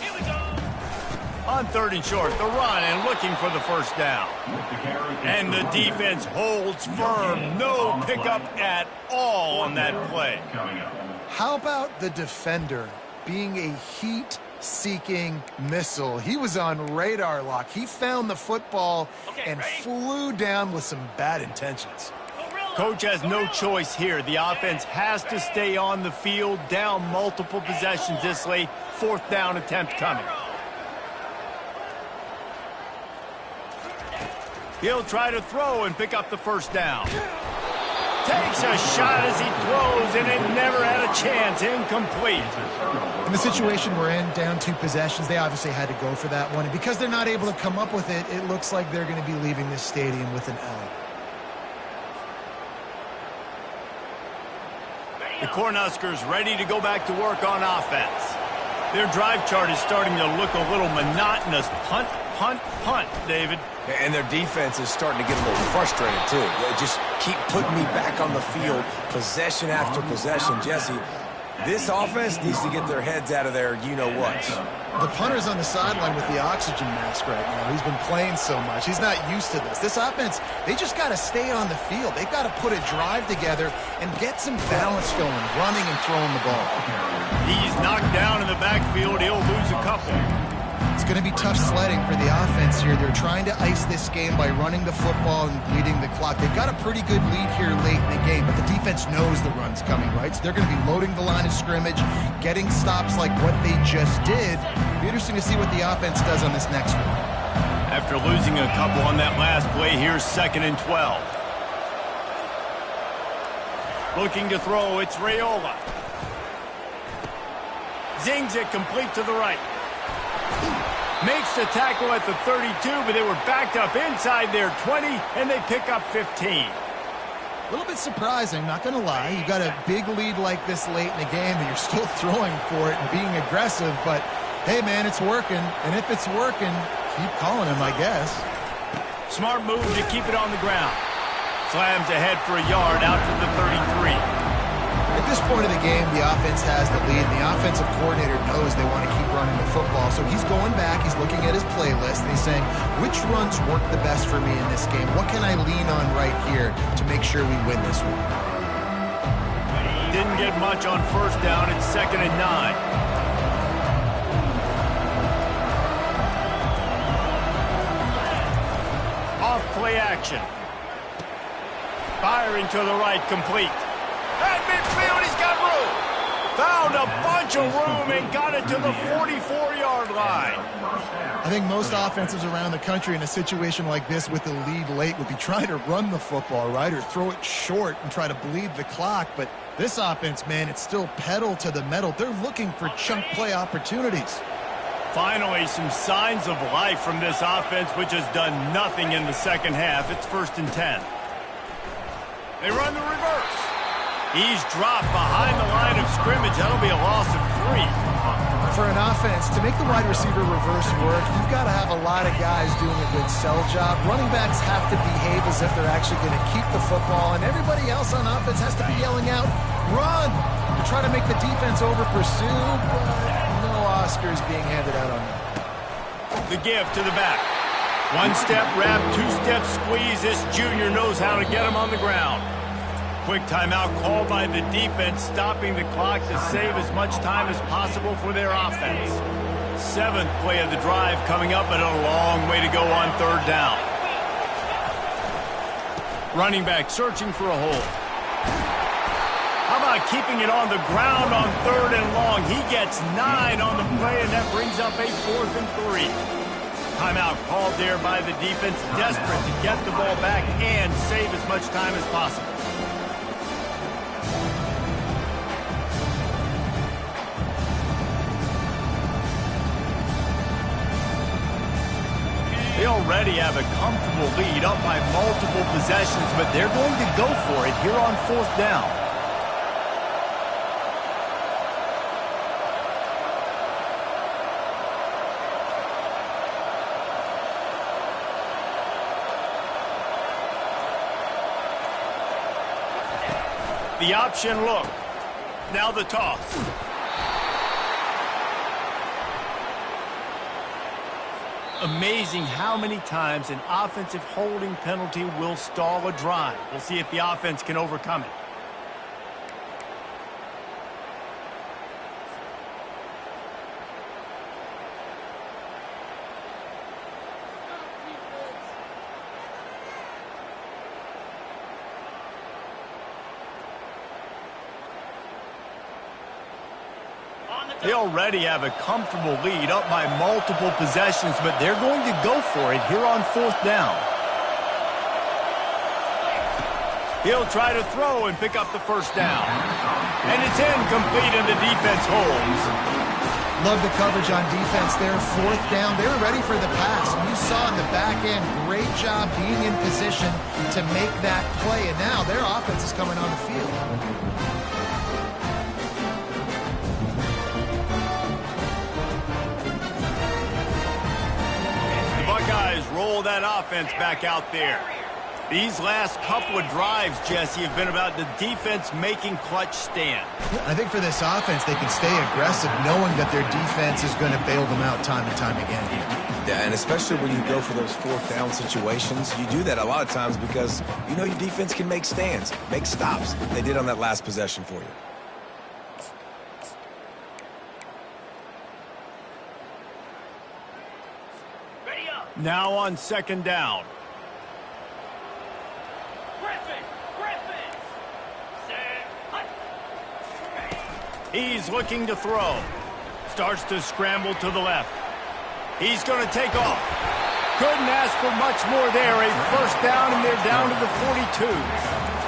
Here we go. On 3rd and short, the run and looking for the first down. And the defense holds firm. No pickup at all on that play. How about the defender being a heat-seeking missile? He was on radar lock. He found the football and flew down with some bad intentions. Coach has no choice here. The offense has to stay on the field, down multiple possessions this late. 4th down attempt coming. He'll try to throw and pick up the first down. Takes a shot as he throws, and it never had a chance. Incomplete. In the situation we're in, down 2 possessions, they obviously had to go for that one. And because they're not able to come up with it, it looks like they're going to be leaving this stadium with an L. The Cornhuskers ready to go back to work on offense. Their drive chart is starting to look a little monotonous. Punt, punt, punt, David. And their defense is starting to get a little frustrated, too. They just keep putting me back on the field, possession after possession. Jesse, This offense needs to get their heads out of their you-know-what. The punter's on the sideline with the oxygen mask right now. He's been playing so much. He's not used to this. This offense, they just got to stay on the field. They've got to put a drive together and get some balance going, running and throwing the ball. He's knocked down in the backfield. He'll lose a couple. It's going to be tough sledding for the offense here. They're trying to ice this game by running the football and bleeding the clock. They've got a pretty good lead here late in the game, but the defense knows the run's coming, right? So they're going to be loading the line of scrimmage, getting stops like what they just did. It'll be interesting to see what the offense does on this next one. After losing a couple on that last play, here's 2nd and 12. Looking to throw, it's Raiola. Zings it complete to the right. Makes the tackle at the 32, but they were backed up inside their 20, and they pick up 15. A little bit surprising, not going to lie. You got a big lead like this late in the game, and you're still throwing for it and being aggressive. But, hey, man, it's working. And if it's working, keep calling him, I guess. Smart move to keep it on the ground. Slams ahead for a yard out to the 33. At this point of the game, the offense has the lead, and the offensive coordinator knows they want to keep running the football. So he's going back, he's looking at his playlist, and he's saying, which runs work the best for me in this game? What can I lean on right here to make sure we win this one? Didn't get much on first down. It's 2nd and 9. Off play action. Firing to the right, complete. At midfield, he's got room. Found a bunch of room and got it to the 44-yard line. I think most offenses around the country in a situation like this with the lead late would be trying to run the football, right, or throw it short and try to bleed the clock. But this offense, man, it's still pedal to the metal. They're looking for chunk play opportunities. Finally, some signs of life from this offense, which has done nothing in the second half. It's 1st and 10. They run the reverse. He's dropped behind the line of scrimmage. That'll be a loss of 3. For an offense, to make the wide receiver reverse work, you've got to have a lot of guys doing a good sell job. Running backs have to behave as if they're actually going to keep the football, and everybody else on offense has to be yelling out, run, to try to make the defense over-pursue, but no Oscars being handed out on that. The give to the back. One-step wrap, two-step squeeze. This junior knows how to get him on the ground. Quick timeout called by the defense, stopping the clock to save as much time as possible for their offense. 7th play of the drive coming up, and a long way to go on 3rd down. Running back searching for a hole. How about keeping it on the ground on 3rd and long? He gets 9 on the play, and that brings up a 4th and 3. Timeout called there by the defense, desperate to get the ball back and save as much time as possible. They already have a comfortable lead up by multiple possessions, but they're going to go for it here on 4th down. The option look. Now the toss. Amazing how many times an offensive holding penalty will stall a drive. We'll see if the offense can overcome it. They already have a comfortable lead up by multiple possessions, but they're going to go for it here on 4th down. He'll try to throw and pick up the 1st down. And it's incomplete, and the defense holds. Love the coverage on defense there. 4th down. They were ready for the pass. And you saw in the back end, great job being in position to make that play. And now their offense is coming on the field. Buckeyes roll that offense back out there. These last couple of drives, Jesse, have been about the defense making clutch stand. I think for this offense, they can stay aggressive knowing that their defense is going to bail them out time and time again. Yeah, and especially when you go for those fourth down situations, you do that a lot of times because you know your defense can make stands, make stops. They did on that last possession for you. Ready up. Now on second down. Griffin. Set. Hut. He's looking to throw. Starts to scramble to the left. He's going to take off. Couldn't ask for much more there. A first down, and they're down to the 42.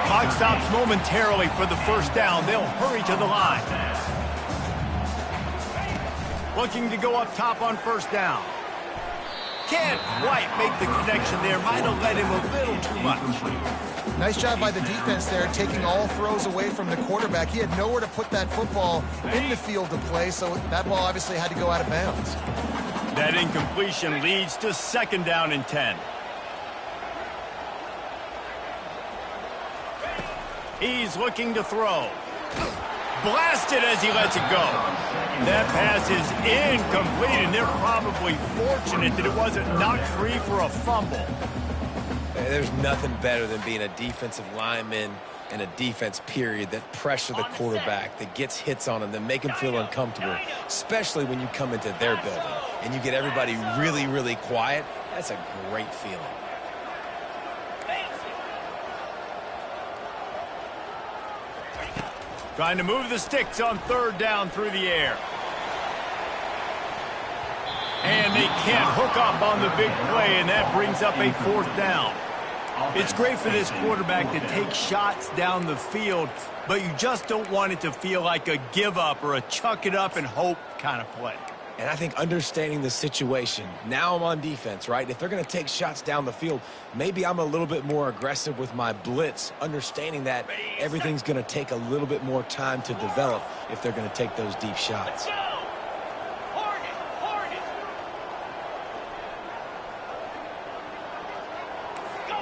Clock stops momentarily for the first down. They'll hurry to the line. Looking to go up top on first down. Can't quite make the connection there. Might have led him a little too much. Nice job by the defense there, taking all throws away from the quarterback. He had nowhere to put that football in the field to play, so that ball obviously had to go out of bounds. That incompletion leads to second down and 10. He's looking to throw. Blasted as he lets it go. That pass is incomplete, and they're probably fortunate that it wasn't knocked free for a fumble. There's nothing better than being a defensive lineman and a defense period that pressure the quarterback, that gets hits on him, that make him feel uncomfortable, especially when you come into their building and you get everybody really, really quiet. That's a great feeling. Trying to move the sticks on third down through the air. And they can't hook up on the big play, and that brings up a fourth down. It's great for this quarterback to take shots down the field, but you just don't want it to feel like a give up or a chuck it up and hope kind of play. And I think understanding the situation, now I'm on defense, right? If they're going to take shots down the field, maybe I'm a little bit more aggressive with my blitz, understanding that everything's going to take a little bit more time to develop if they're going to take those deep shots.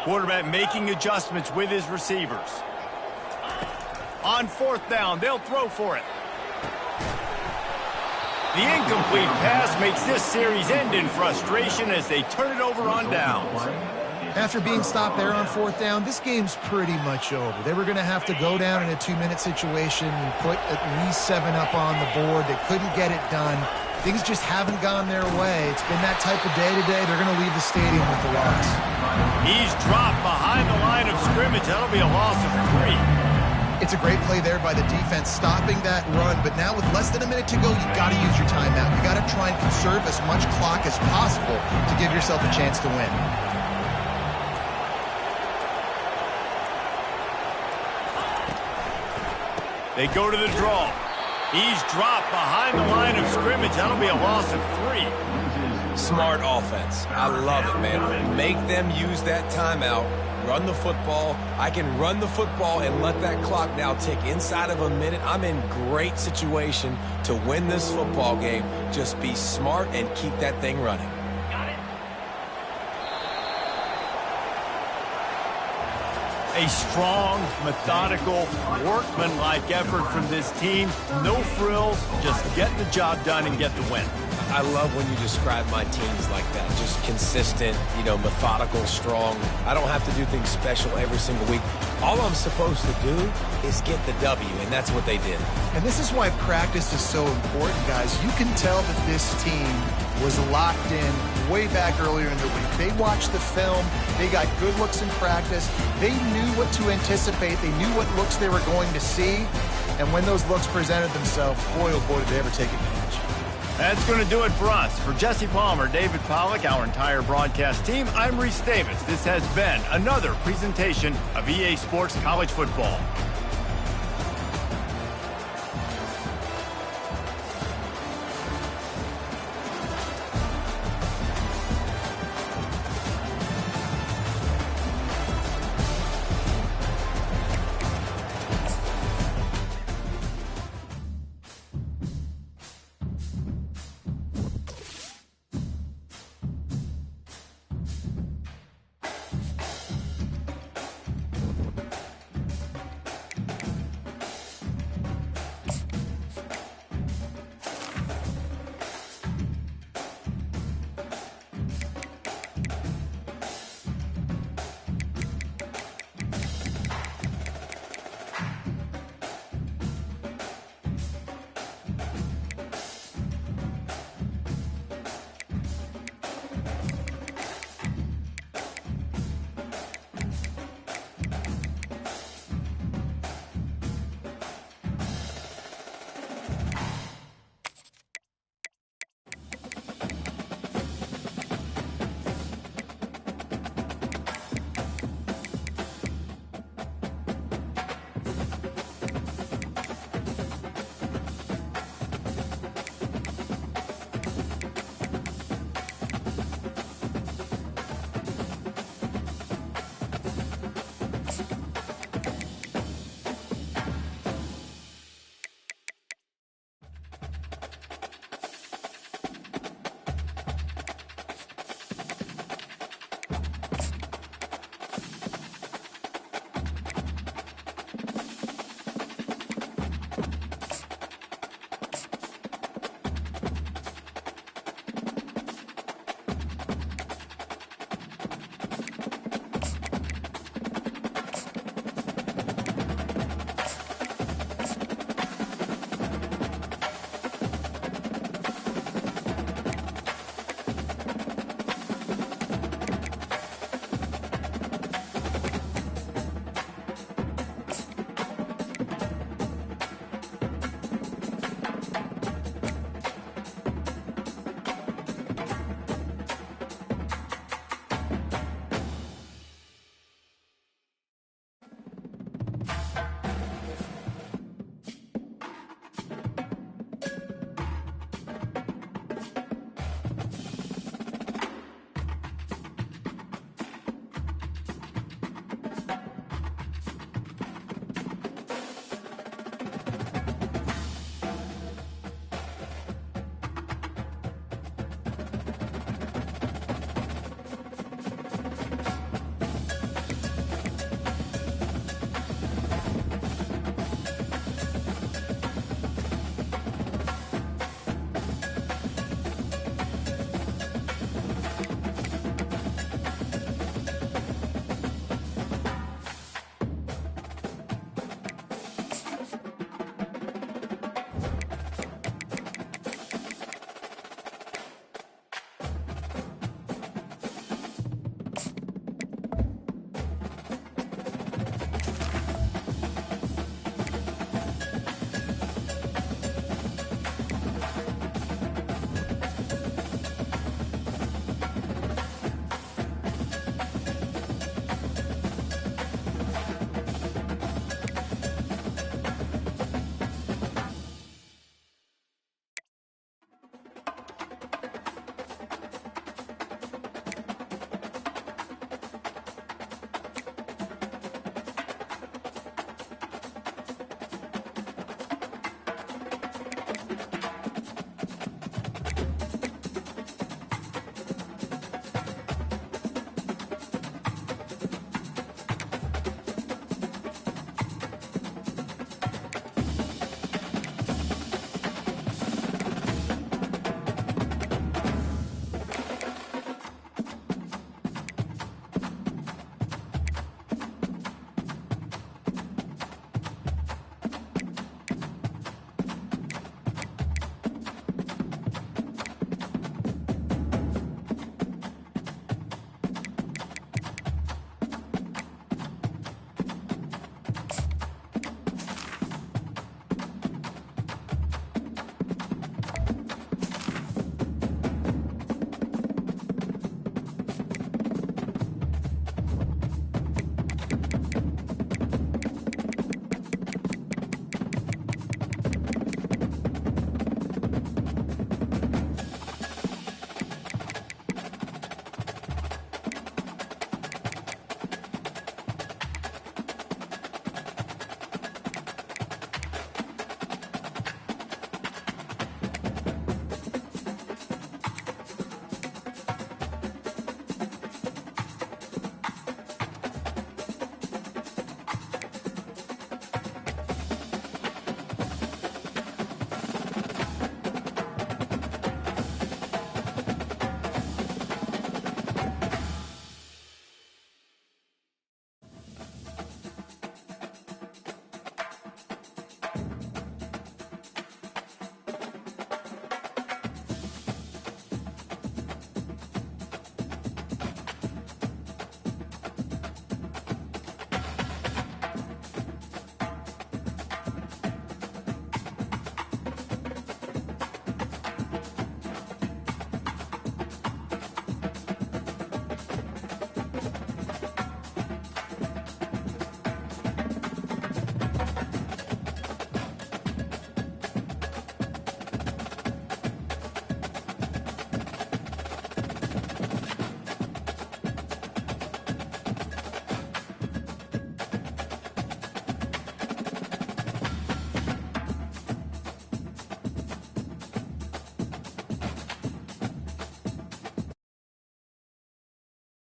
Quarterback making adjustments with his receivers. On fourth down, they'll throw for it. The incomplete pass makes this series end in frustration as they turn it over on downs. After being stopped there on fourth down, this game's pretty much over. They were going to have to go down in a 2-minute situation and put at least 7 up on the board. They couldn't get it done. Things just haven't gone their way. It's been that type of day today. They're going to leave the stadium with the loss. He's dropped behind the line of scrimmage. That'll be a loss of 3. It's a great play there by the defense, stopping that run. But now with less than a minute to go, you've got to use your timeout. You've got to try and conserve as much clock as possible to give yourself a chance to win. They go to the draw. He's dropped behind the line of scrimmage. That'll be a loss of 3. Smart offense. I love it, man. Make them use that timeout. Run the football. I can run the football and let that clock now tick inside of a minute. I'm in great situation to win this football game. Just be smart and keep that thing running. Got it. A strong, methodical, workmanlike effort from this team. No frills, just get the job done and get the win. I love when you describe my teams like that. Just consistent, methodical, strong. I don't have to do things special every single week. All I'm supposed to do is get the W, and that's what they did. And this is why practice is so important, guys. You can tell that this team was locked in way back earlier in the week. They watched the film. They got good looks in practice. They knew what to anticipate. They knew what looks they were going to see. And when those looks presented themselves, boy, oh boy, did they ever take advantage. That's going to do it for us. For Jesse Palmer, David Pollack, our entire broadcast team, I'm Reese Davis. This has been another presentation of EA Sports College Football.